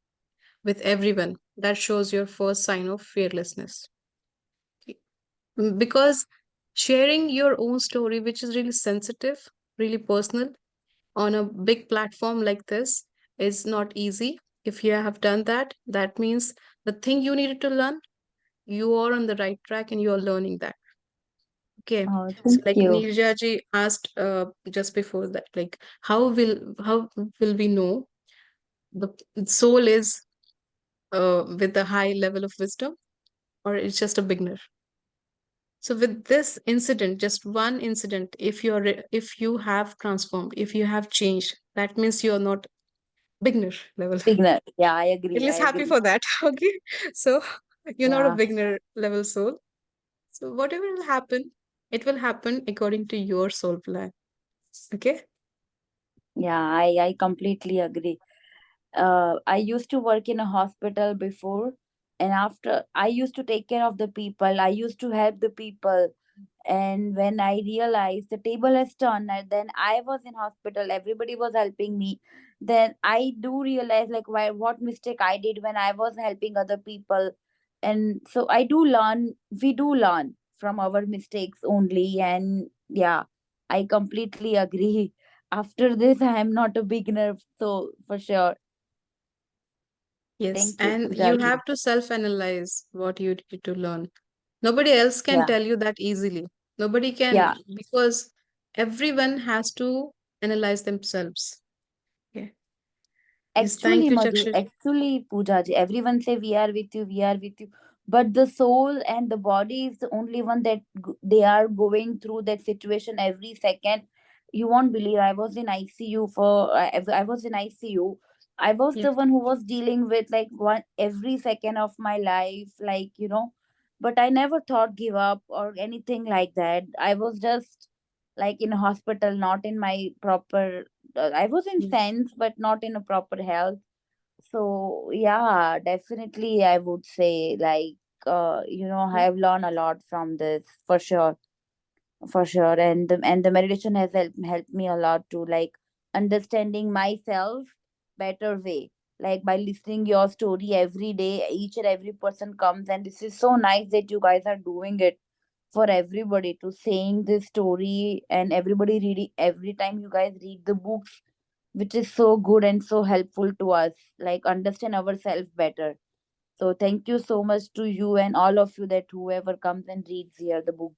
with everyone, that shows your first sign of fearlessness. Because sharing your own story, which is really sensitive, really personal, on a big platform like this is not easy. If you have done that, that means the thing you needed to learn, you are on the right track and you are learning that. Okay. Oh, So thank like you. Nirjaji asked just before that, like how will we know the soul is with a high level of wisdom or it's just a beginner? So with this incident, just one incident, if you have transformed, if you have changed, that means you are not beginner level. Beginner. Yeah, At I least happy agree. for that. Okay. So you're not a Yeah. beginner level soul. So whatever will happen, it will happen according to your soul plan. Okay. Yeah, I completely agree. I used to work in a hospital before, and after I used to take care of the people. I used to help the people, and when I realized the table has turned, and then I was in hospital, everybody was helping me. Then I do realize like why what mistake I did when I was helping other people, and so I do learn. We do learn from our mistakes only, and yeah, I completely agree. After this, I am not a beginner, so for sure. Yes. Thank you, And you Poojaji. have to self-analyze what you need to learn. Nobody else can Yeah, tell you that easily. Nobody yeah. can because everyone has to analyze themselves. Okay. Yes. Actually, Thank you, Madhu, Chakshir. actually, Poojaji, everyone say we are with you. But the soul and the body is the only one that they are going through that situation every second. You won't believe. I was in ICU I was in ICU. I was Yeah. the one who was dealing with like one every second of my life, But I never thought give up or anything like that. I was just like in a hospital, not in my proper. I was in Mm. sense, but not in a proper health. So yeah, definitely, I would say like Yeah. I've learned a lot from this for sure, for sure. And the meditation has helped me a lot to like understanding myself better way, like by listening your story every day. Each and every person comes, and this is so nice that you guys are doing it for everybody to saying this story, and everybody reading every time you guys read the books, which is so good and so helpful to us, like understand ourselves better. So thank you so much to you and all of you, that whoever comes and reads here the book.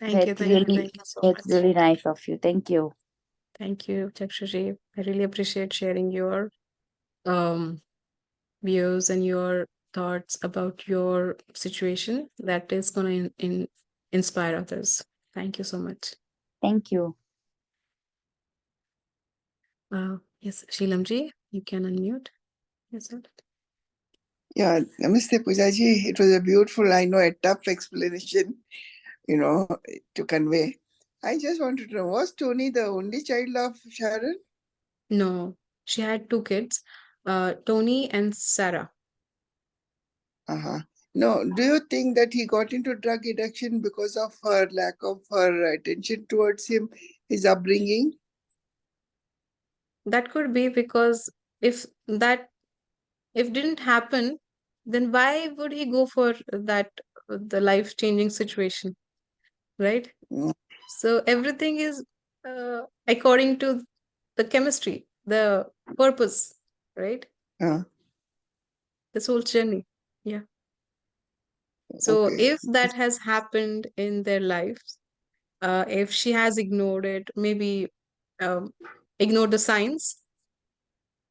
Thank you, That's thank you, really, thank you so it's much. really nice of you. Thank you. Thank you, Chakshuji. I really appreciate sharing your um views and your thoughts about your situation that is going to inspire others. Thank you so much. Thank you. Yes, Sheelamji, you can unmute yourself. Yeah, Namaste Poojaji. It was a beautiful, I know, a tough explanation, to convey. I just wanted to know, was Tony the only child of Sharon? No, she had two kids, Tony and Sarah. Uh-huh. No, do you think that he got into drug addiction because of her lack of her attention towards him, his upbringing? That could be because if that if didn't happen, then why would he go for that the life changing situation, right? Mm, So everything is according to the chemistry, the purpose, right? uh, This whole journey. Yeah. So okay. if that has happened in their lives, if she has ignored it, maybe um, ignored the signs,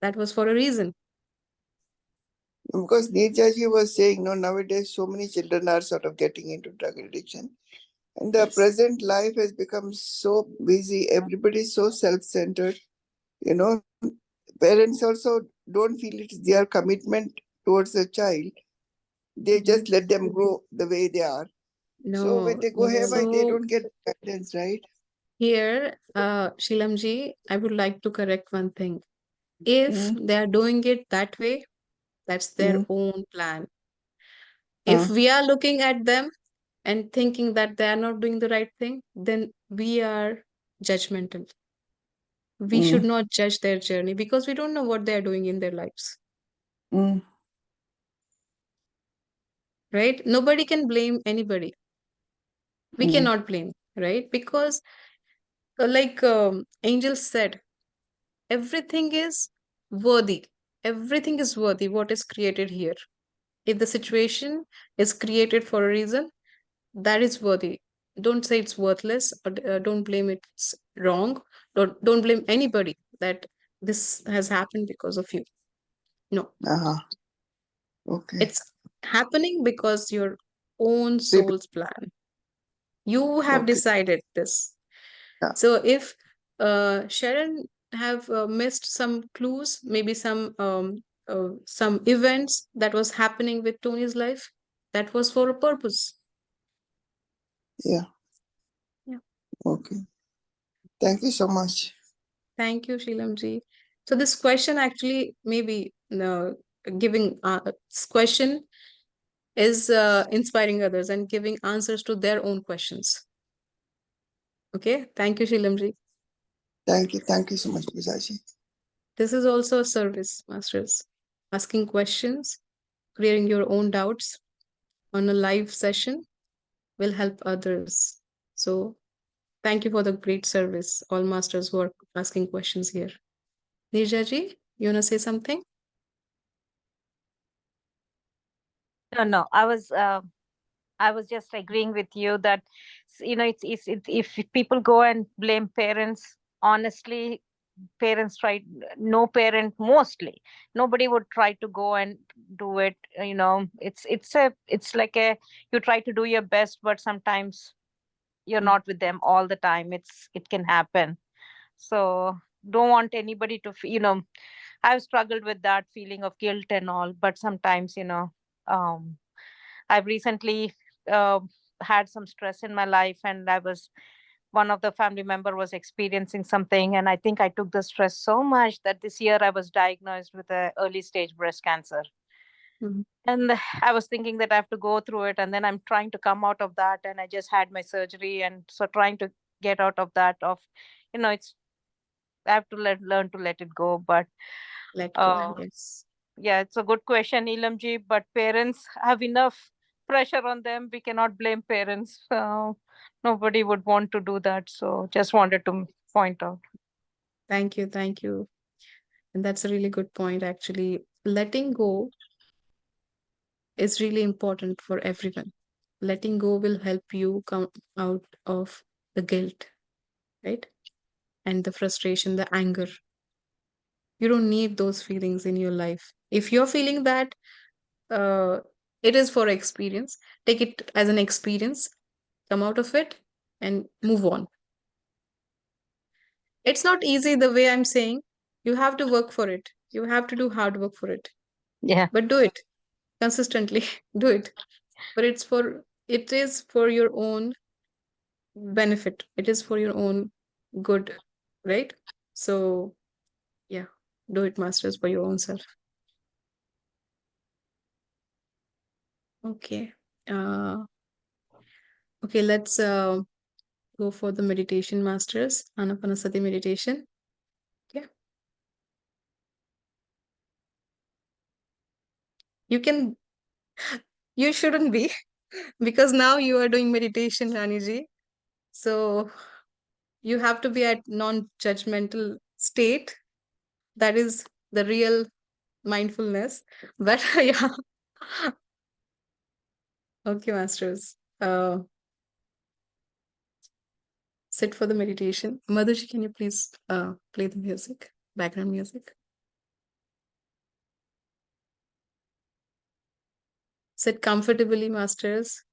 that was for a reason. Because Neerjaji was saying, no, nowadays so many children are sort of getting into drug addiction. And the Yes. present life has become so busy. Everybody is so self-centered. You know, Parents also don't feel it's their commitment towards the child. They Hmm. just let them grow the way they are. So when No. they go haywire, they So don't get guidance, right? here, Shilamji, I would like to correct one thing. If Mm, they are doing it that way, that's their mm, own plan. If uh, we are looking at them and thinking that they are not doing the right thing, then we are judgmental. We should mm, not judge their journey because we don't know what they are doing in their lives, mm, right? Nobody can blame anybody. We mm, cannot blame, right? Because, like Angel said, everything is worthy. Everything is worthy, what is created here. If the situation is created for a reason, that is worthy. Don't say it's worthless, or don't blame it's wrong. Don't blame anybody that this has happened because of you. No, uh-huh. Okay. it's happening because your own Repeat. soul's plan. You have Okay. decided this. Yeah. So if Sharon have missed some clues, maybe some events that was happening with Tony's life, that was for a purpose. Yeah. Yeah. Okay. Thank you so much. Thank you, Sheelamji. So this question actually maybe giving this question is inspiring others and giving answers to their own questions. Okay, thank you, Sheelamji. Thank you. Thank you so much, Pujaji. This is also a service, masters. Asking questions, clearing your own doubts on a live session will help others. So thank you for the great service, all masters who are asking questions here. Nirjaji, you wanna say something? No, no, I was just agreeing with you that it's if people go and blame parents, honestly, parents try, no parent, mostly nobody would try to go and do it. It's like a, you try to do your best, but sometimes you're Mm. not with them all the time. It can happen. So don't want anybody to I've struggled with that feeling of guilt and all, but sometimes um I've recently uh, had some stress in my life, and I was one of the family member was experiencing something, and I think I took the stress so much that this year I was diagnosed with a early stage breast cancer. Mhm. And I was thinking that I have to go through it, and then I'm trying to come out of that, and I just had my surgery, and so trying to get out of that, of it's, I have to learn to let it go. But Let go. uh, Yes. yeah, it's a good question, Elamji, but parents have enough pressure on them. We cannot blame parents. Nobody would want to do that. So just wanted to point out. Thank you. Thank you. And that's a really good point, actually. Letting go is really important for everyone. Letting go will help you come out of the guilt, right? And the frustration, the anger. You don't need those feelings in your life. If you're feeling that uh, it is for experience, take it as an experience, come out of it, and move on. It's not easy the way I'm saying. You have to work for it. You have to do hard work for it. Yeah. But do it consistently. Do it. But it is for your own benefit. It is for your own good, right? So yeah, do it, masters, for your own self. Okay. Uh okay, let's go for the meditation, masters. Anapanasati meditation. Yeah. You can you shouldn't be because now you are doing meditation, Raniji. So you have to be at non-judgmental state. That is the real mindfulness. But yeah. Okay, masters. Sit for the meditation. Madhuji, can you please play the music, background music? Sit comfortably, masters.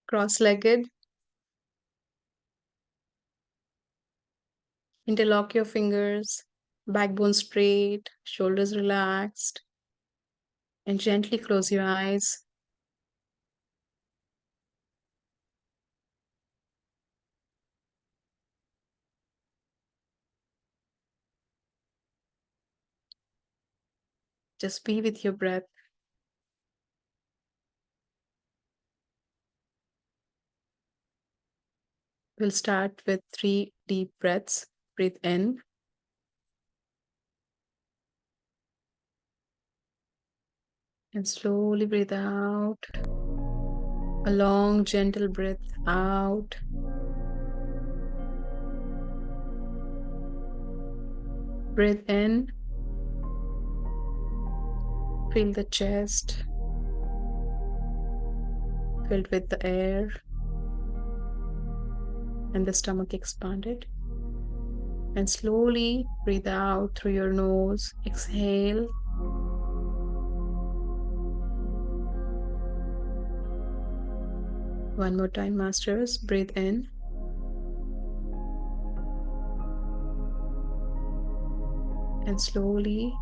Cross-legged. Interlock your fingers. Backbone straight. Shoulders relaxed. And gently close your eyes. Just be with your breath. We'll start with 3 deep breaths. Breathe in. And slowly breathe out. A long, gentle breath out. Breathe in. Feel the chest filled with the air and the stomach expanded. And slowly breathe out through your nose. Exhale. One more time, masters. Breathe in. And slowly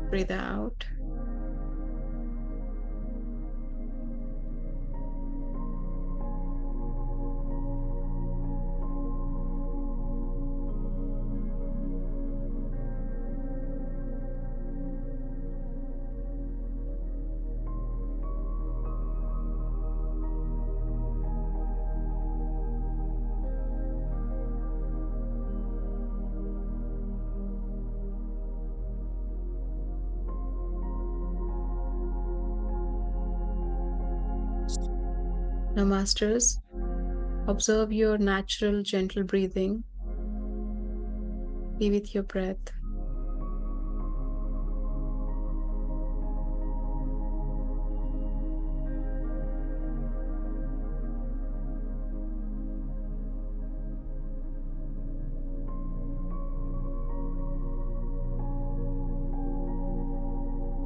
breathe out. Now, masters, observe your natural, gentle breathing. Be with your breath.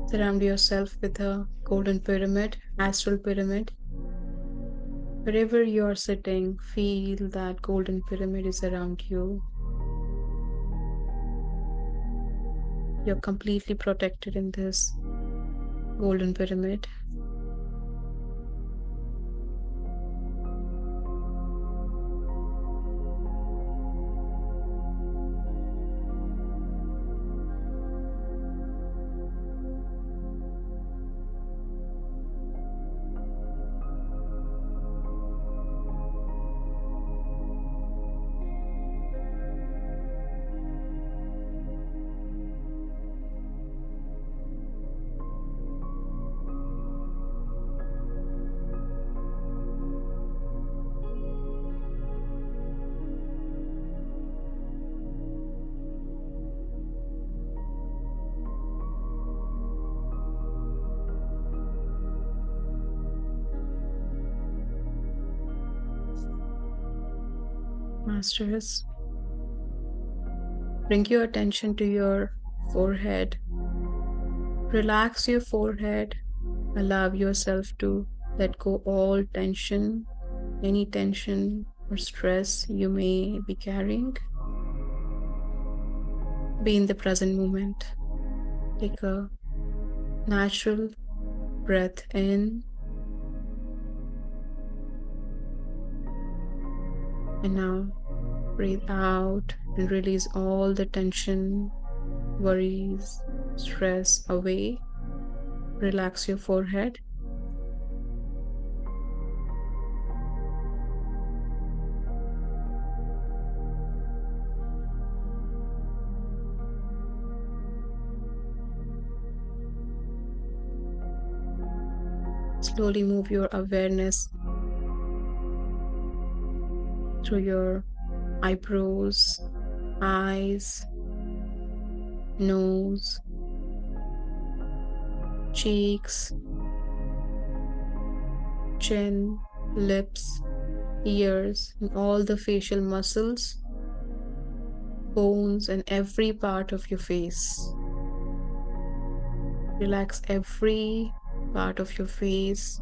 Surround yourself with a golden pyramid, astral pyramid. Wherever you are sitting, feel that golden pyramid is around you. You're completely protected in this golden pyramid. Masters, bring your attention to your forehead. Relax your forehead. Allow yourself to let go all tension, any tension or stress you may be carrying. Be in the present moment. Take a natural breath in and now breathe out and release all the tension, worries, stress away. Relax your forehead. Slowly move your awareness through your eyebrows, eyes, nose, cheeks, chin, lips, ears, and all the facial muscles, bones, and every part of your face. Relax every part of your face.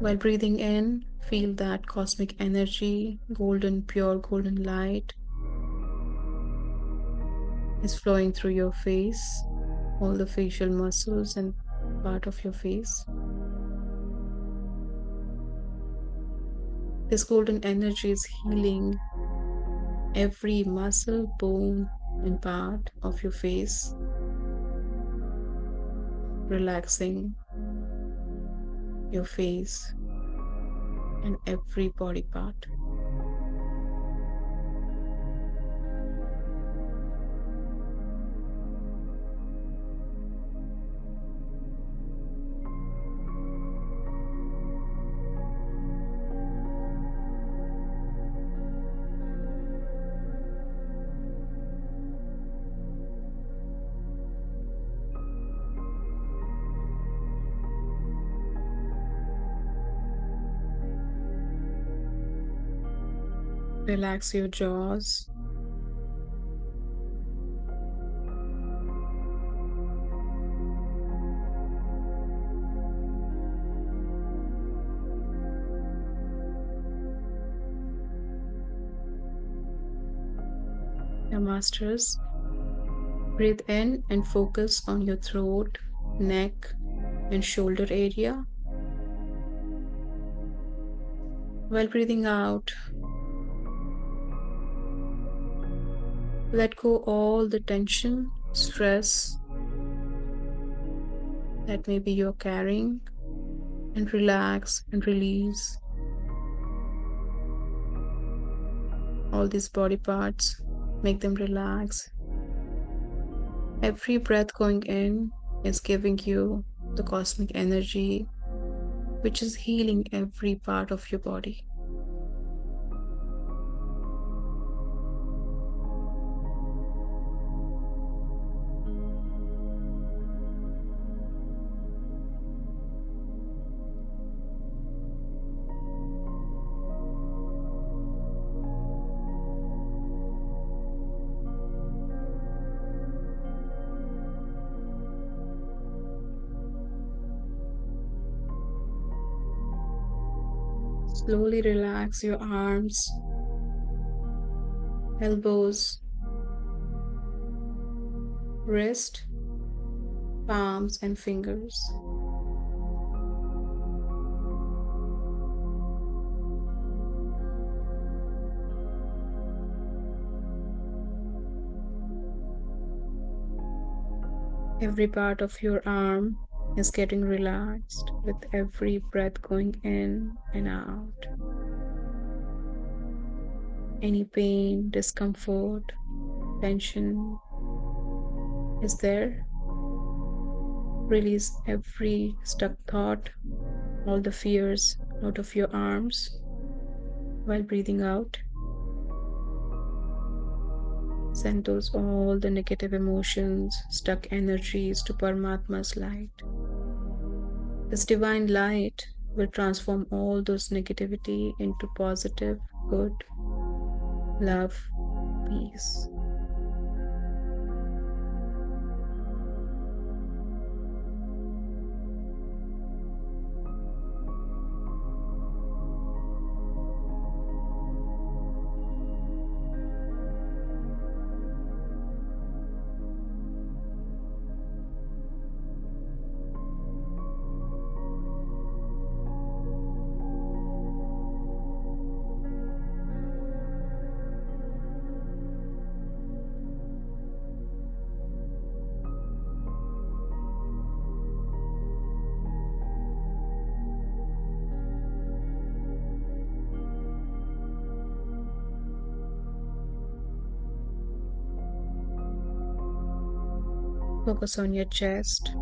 While breathing in, feel that cosmic energy, golden, pure golden light is flowing through your face, all the facial muscles and part of your face. This golden energy is healing every muscle, bone, and part of your face, relaxing your face and every body part. Relax your jaws. Your masters, breathe in and focus on your throat, neck, and shoulder area. While breathing out, let go all the tension, stress that maybe you're carrying, and relax and release all these body parts. Make them relax. Every breath going in is giving you the cosmic energy, which is healing every part of your body. Slowly relax your arms, elbows, wrist, palms, and fingers. Every part of your arm is getting relaxed with every breath going in and out. Any pain, discomfort, tension is there. Release every stuck thought, all the fears out of your arms while breathing out. Send those all the negative emotions, stuck energies to Paramatma's light. This divine light will transform all those negativity into positive, good, love, peace. Focus on your chest,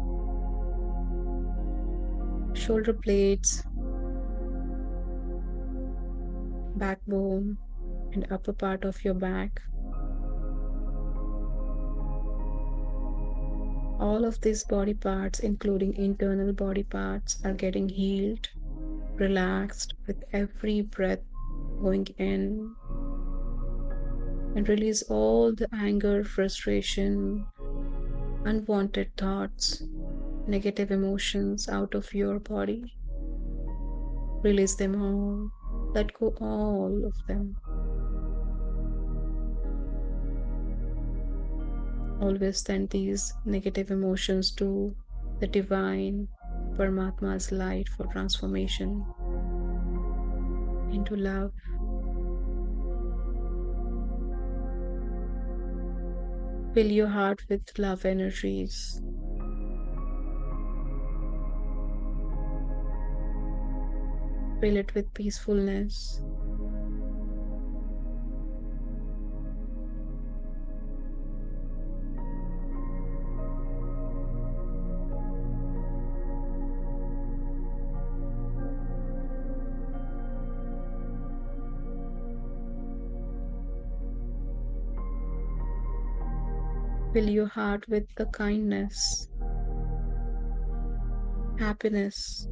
shoulder blades, backbone, and upper part of your back. All of these body parts, including internal body parts, are getting healed, relaxed with every breath going in, and release all the anger, frustration, unwanted thoughts, negative emotions out of your body. Release them all. Let go all of them. Always send these negative emotions to the divine Paramatma's light for transformation into love. Fill your heart with love energies. Fill it with peacefulness. Fill your heart with the kindness, happiness.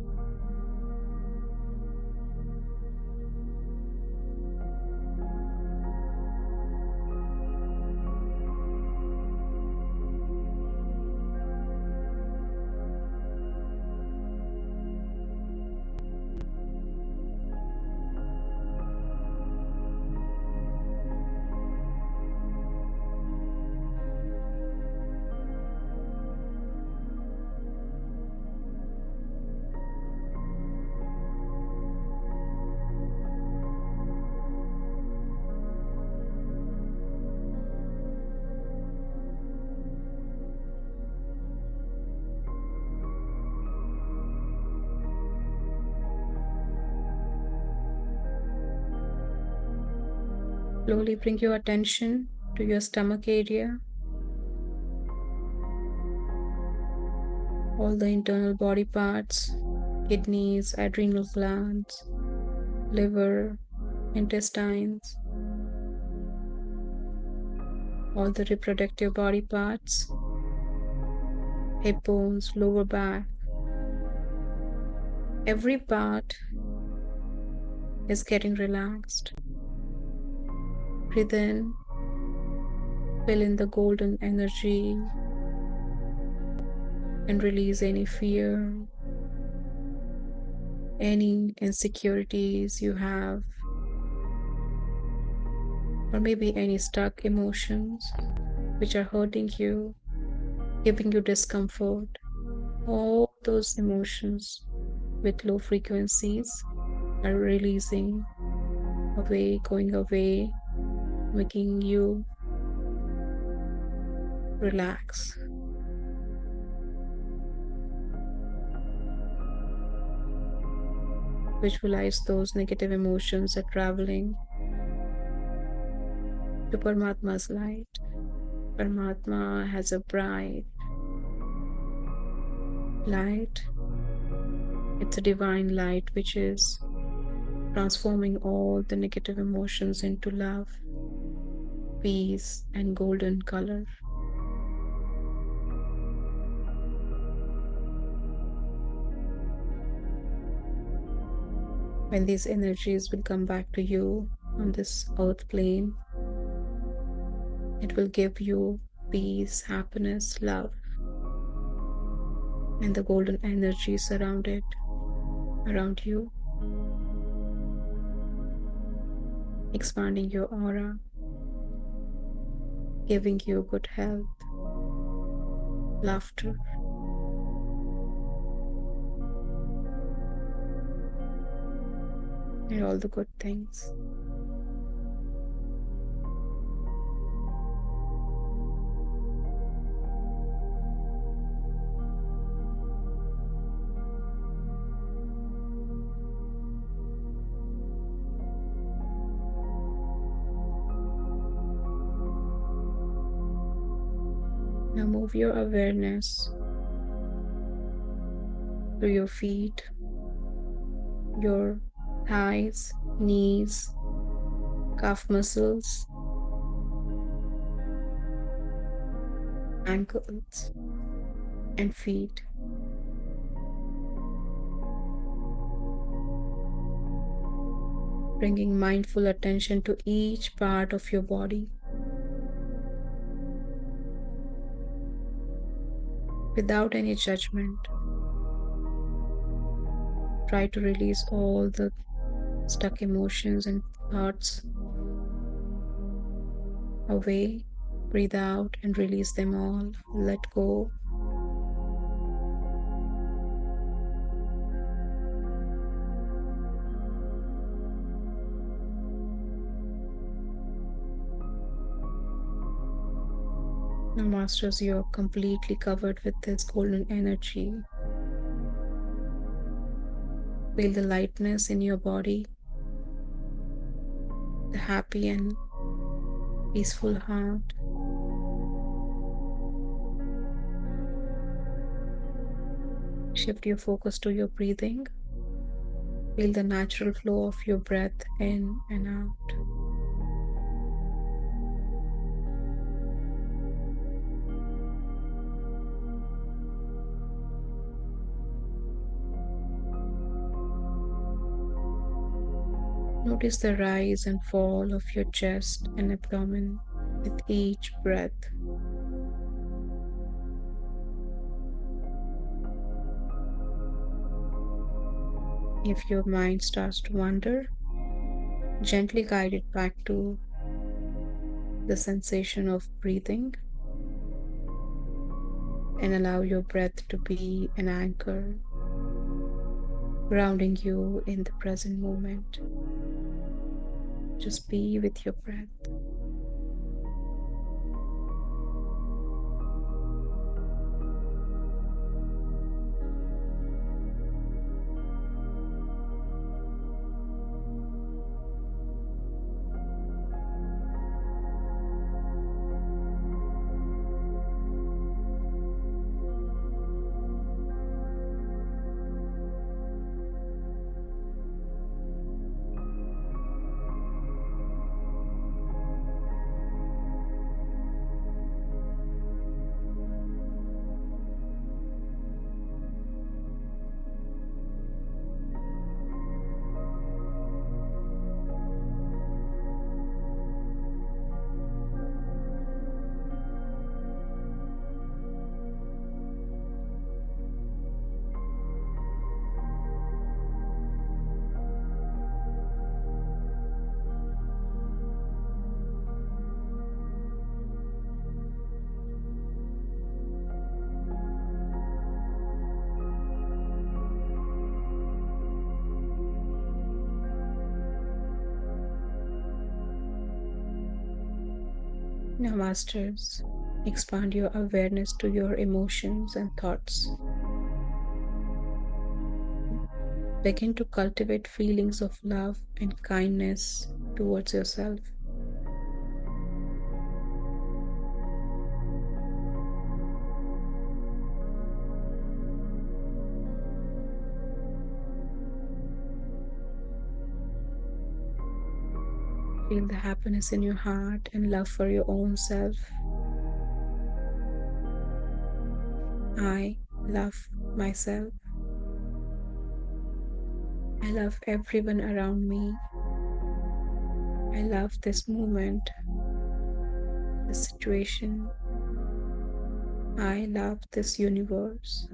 Slowly bring your attention to your stomach area, all the internal body parts, kidneys, adrenal glands, liver, intestines, all the reproductive body parts, hip bones, lower back. Every part is getting relaxed. Breathe in, fill in the golden energy, and release any fear, any insecurities you have, or maybe any stuck emotions which are hurting you. giving you discomfort. All those emotions with low frequencies are releasing away, going away, making you relax. Visualize those negative emotions are traveling to Paramatma's light. Paramatma has a bright light. It's a divine light which is transforming all the negative emotions into love, peace, and golden color. When these energies will come back to you on this earth plane, it will give you peace, happiness, love, and the golden energy surrounded around you, expanding your aura, giving you good health, laughter, and all the good things. Now move your awareness to your feet, your thighs, knees, calf muscles, ankles, and feet. Bringing mindful attention to each part of your body without any judgment. Try to release all the stuck emotions and thoughts away. Breathe out and release them all. Let go. Now, Masters, you're completely covered with this golden energy. Feel the lightness in your body, the happy and peaceful heart. Shift your focus to your breathing. Feel the natural flow of your breath in and out. Notice the rise and fall of your chest and abdomen with each breath. If your mind starts to wander, gently guide it back to the sensation of breathing and allow your breath to be an anchor, grounding you in the present moment. Just be with your breath. Now, masters, expand your awareness to your emotions and thoughts. Begin to cultivate feelings of love and kindness towards yourself. Feel the happiness in your heart and love for your own self. I love myself. I love everyone around me. I love this moment, this situation. I love this universe.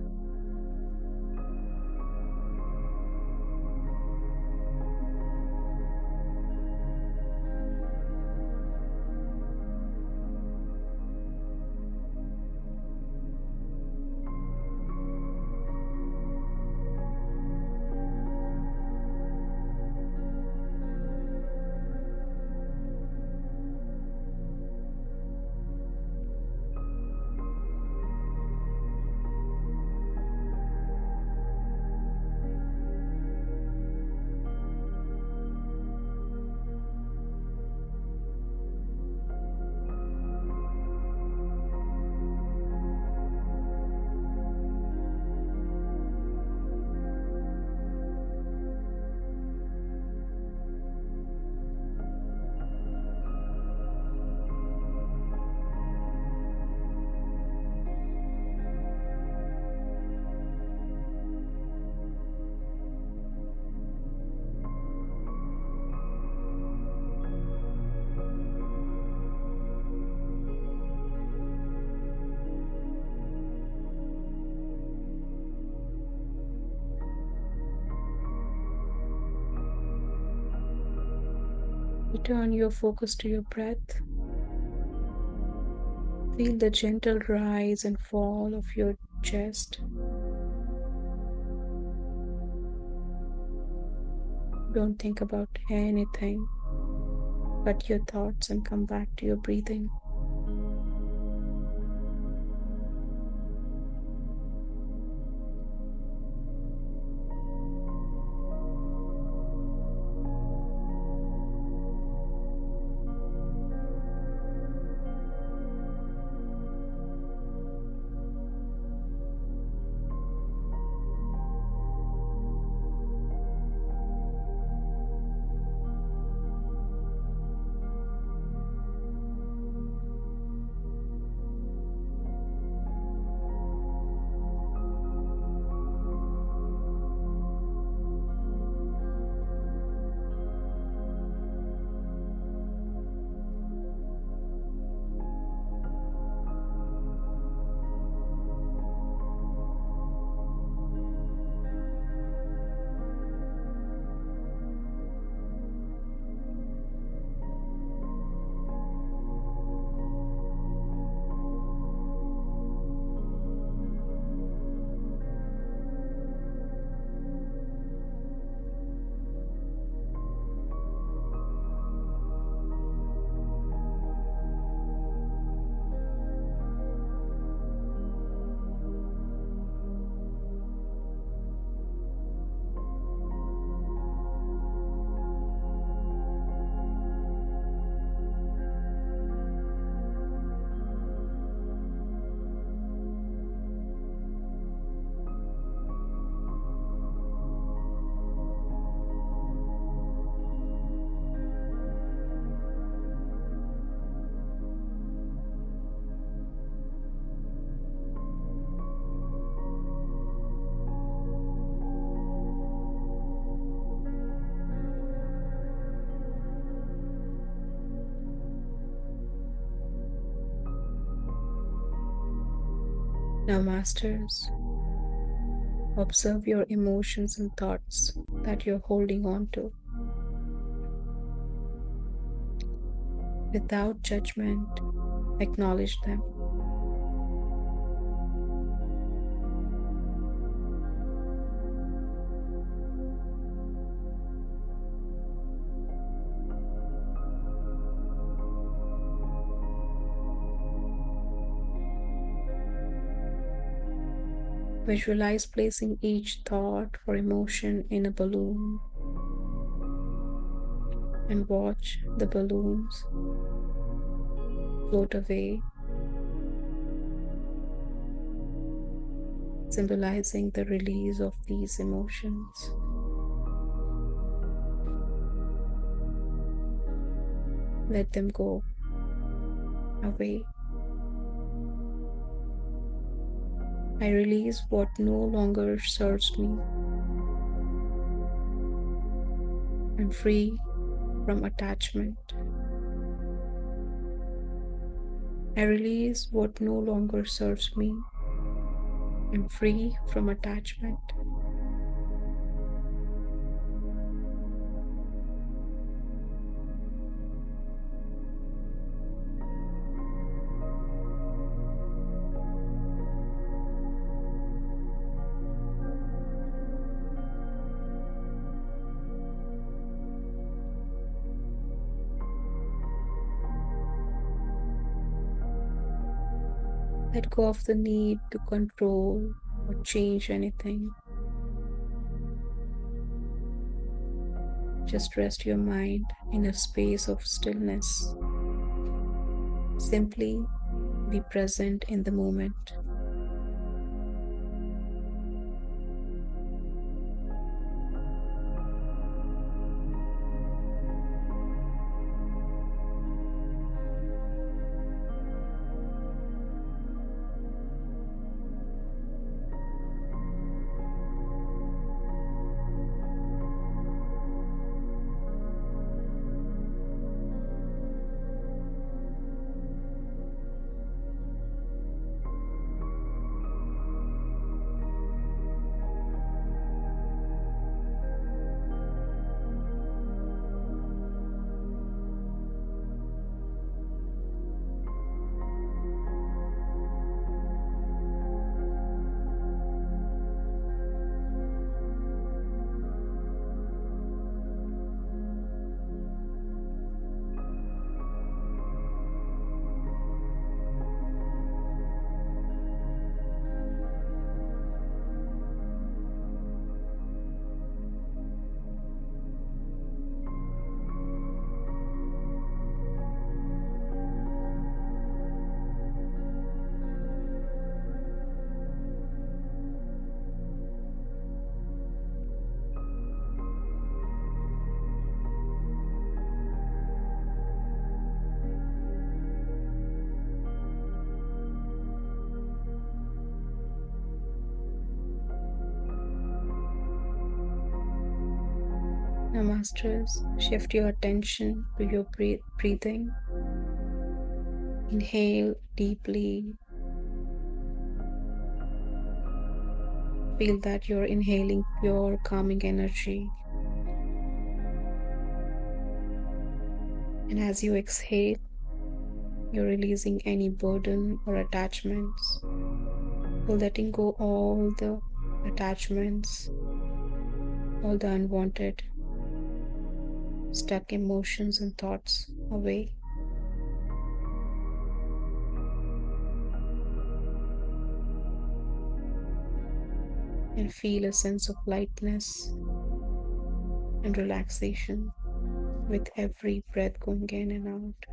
Return your focus to your breath. Feel the gentle rise and fall of your chest. Don't think about anything but your thoughts and come back to your breathing. Now, masters, observe your emotions and thoughts that you're holding on to. Without judgment, acknowledge them. Visualize placing each thought or emotion in a balloon and watch the balloons float away, symbolizing the release of these emotions. Let them go away. I release what no longer serves me. I'm free from attachment. I release what no longer serves me. I'm free from attachment. Let go of the need to control or change anything. Just rest your mind in a space of stillness. Simply be present in the moment. Now, masters, shift your attention to your breathing. Inhale deeply. Feel that you're inhaling pure, calming energy. And as you exhale, you're releasing any burden or attachments. You're letting go all the attachments, all the unwanted, stuck emotions and thoughts away. And feel a sense of lightness and relaxation with every breath going in and out.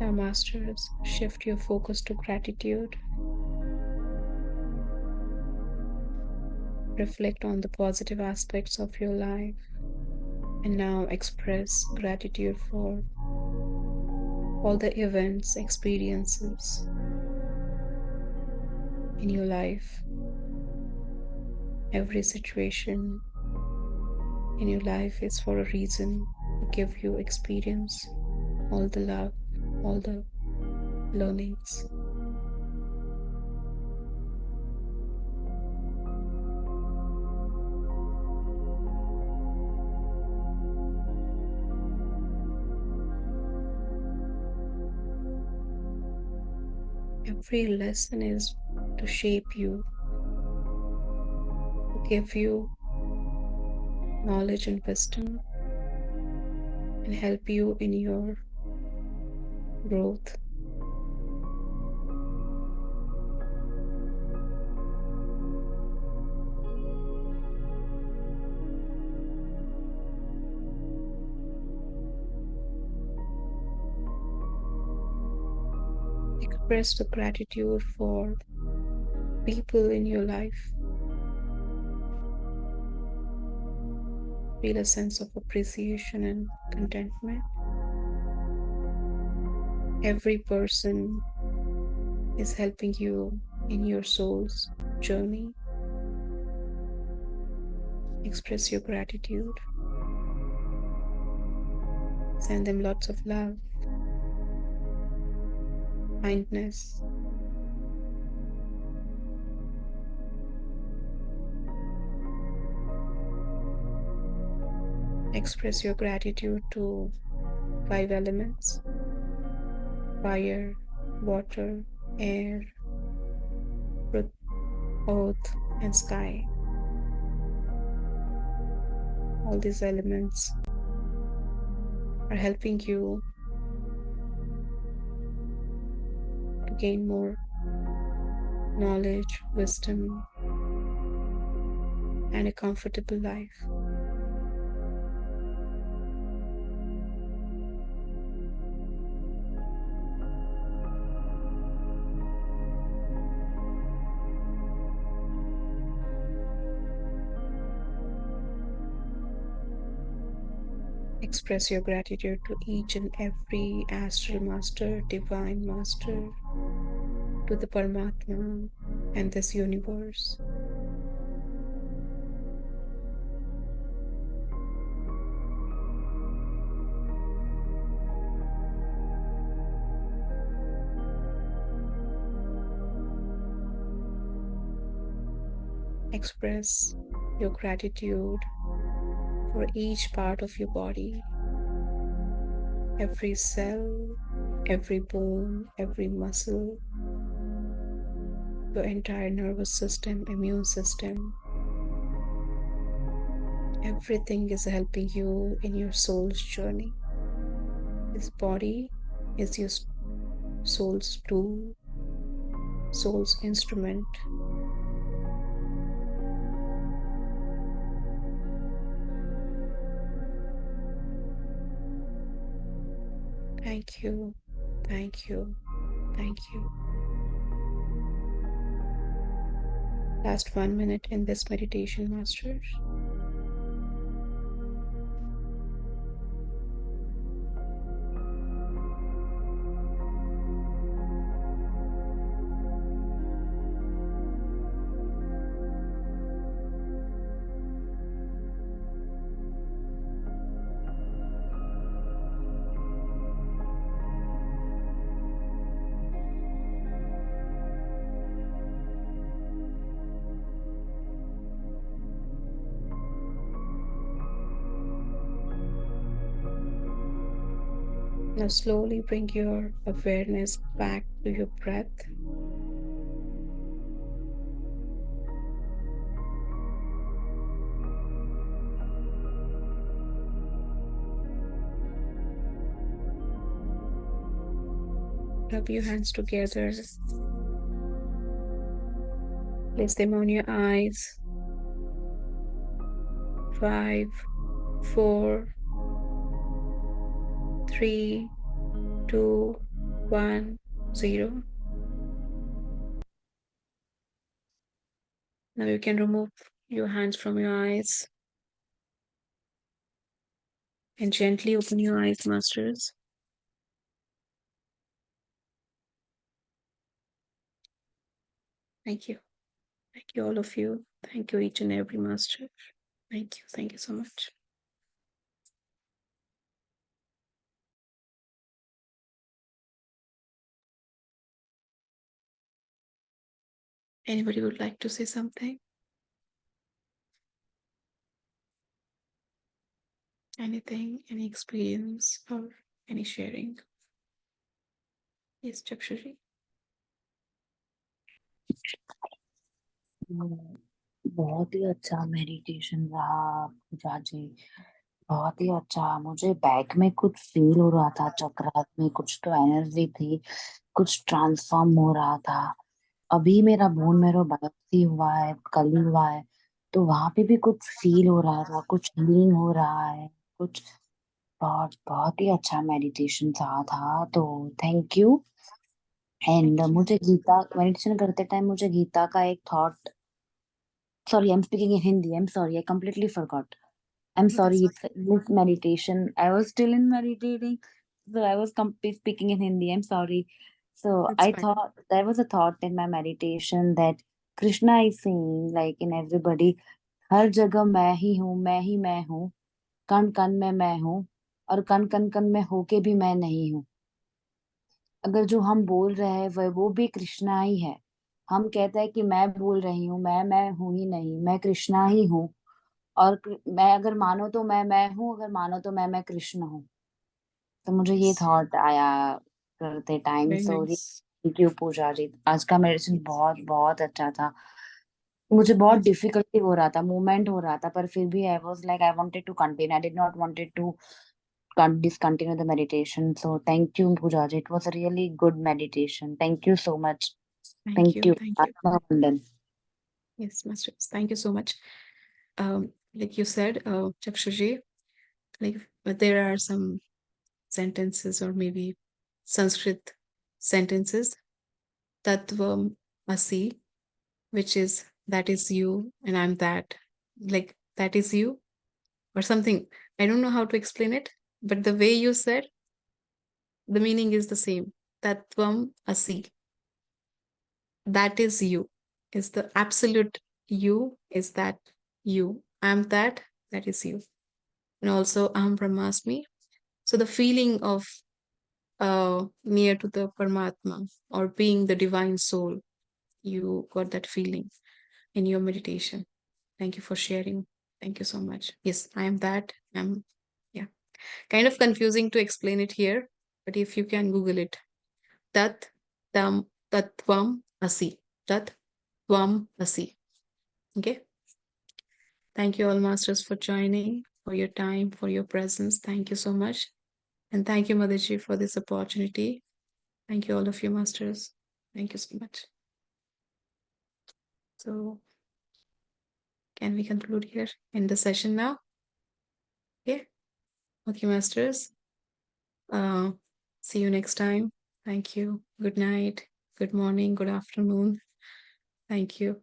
Now, masters, shift your focus to gratitude. Reflect on the positive aspects of your life. And now express gratitude for all the events, experiences in your life. Every situation in your life is for a reason to give you experience, all the love, all the learnings. Every lesson is to shape you, to give you knowledge and wisdom, and help you in your growth. Express the gratitude for people in your life. Feel a sense of appreciation and contentment. Every person is helping you in your soul's journey. Express your gratitude. Send them lots of love, kindness. Express your gratitude to 5 elements: fire, water, air, earth, and sky. All these elements are helping you to gain more knowledge, wisdom, and a comfortable life. Express your gratitude to each and every astral master, divine master, to the Paramatma and this universe. Express your gratitude for each part of your body, every cell, every bone, every muscle, your entire nervous system, immune system. Everything is helping you in your soul's journey. This body is your soul's tool, soul's instrument. Thank you, thank you, thank you. Last 1 minute in this meditation, masters. Now slowly bring your awareness back to your breath. Rub your hands together. Place them on your eyes. 5, 4, 3, 2, 1, 0. Now you can remove your hands from your eyes and gently open your eyes, masters. Thank you. Thank you, all of you. Thank you, each and every master. Thank you. Thank you so much. Anybody would like to say something? Anything, any experience or any sharing? Yes, Chakshari. बहुत ही अच्छा meditation रहा पूजा जी। बहुत ही अच्छा। मुझे back में कुछ feel हो रहा था, चक्रात में कुछ तो एनर्जी थी, कुछ ट्रांसफॉर्म हो रहा था। अभी मेरा बोन मेरो बायोप्सी हुआ है, कल ही हुआ है, तो वहां पे भी कुछ फील हो रहा था, कुछ हीलिंग हो रहा है, कुछ बहुत बहुत ही अच्छा मेडिटेशन था। तो thank you. And Thank you. मुझे गीता मेडिटेशन करते टाइम मुझे गीता का एक thought, sorry, I'm speaking in Hindi, I'm sorry, I completely forgot. I'm Oh, sorry, that's it's this meditation. I was still in meditating, so I was speaking in Hindi. I'm sorry. So that's I fine. thought there was a thought in my meditation that Krishna is saying, like in everybody, हर जगह मैं ही मैं हूँ, कण कण में मैं हूँ, और कण कण कण में होके भी मैं नहीं हूँ। अगर जो हम बोल रहे हैं वो भी कृष्णा ही है। हम कहते हैं कि मैं बोल रही हूँ, मैं हूँ ही नहीं, मैं कृष्णा ही हूँ। और मैं अगर मानो तो मैं हूँ, अगर मानो तो मैं कृष्ण हूँ। तो मुझे ये Yes. थॉट आया करते time. Very so nice. Thank you Puja ji, आज का मेडिसिन Yes. बहुत बहुत अच्छा था। मुझे बहुत Thank you. डिफिकल्टी हो रहा था, मूवमेंट हो रहा था, पर फिर भी I was like I wanted to continue, I did not wanted to discontinue the meditation. So thank you Pooja ji, it was a really good meditation. Thank you so much. Thank Thank you. you. Thank you. Atma Vandan. Yes, masters. Thank you so much. Like you said, Chakshari, like there are some sentences or maybe Sanskrit sentences, Tattvam Asi, which is that is you and I'm that. Like that is you or something. I don't know how to explain it, but the way you said, the meaning is the same. Tattvam Asi. That is you. Is the absolute you, is that you. I'm that, that is you. And also Aham Brahmasmi. So the feeling of near to the Paramatma or being the divine soul, you got that feeling in your meditation. Thank you for sharing. Thank you so much. Yes, I am that. I'm, yeah, kind of confusing to explain it here, but if you can Google it, Tat Tam Tatvam Asi. Tat Tvam Asi. Okay. Thank you all masters for joining, for your time, for your presence. Thank you so much. And thank you, Madaji, for this opportunity. Thank you, all of you masters. Thank you so much. So, can we conclude here in the session now? Okay. Okay, masters. See you next time. Thank you. Good night. Good morning. Good afternoon. Thank you.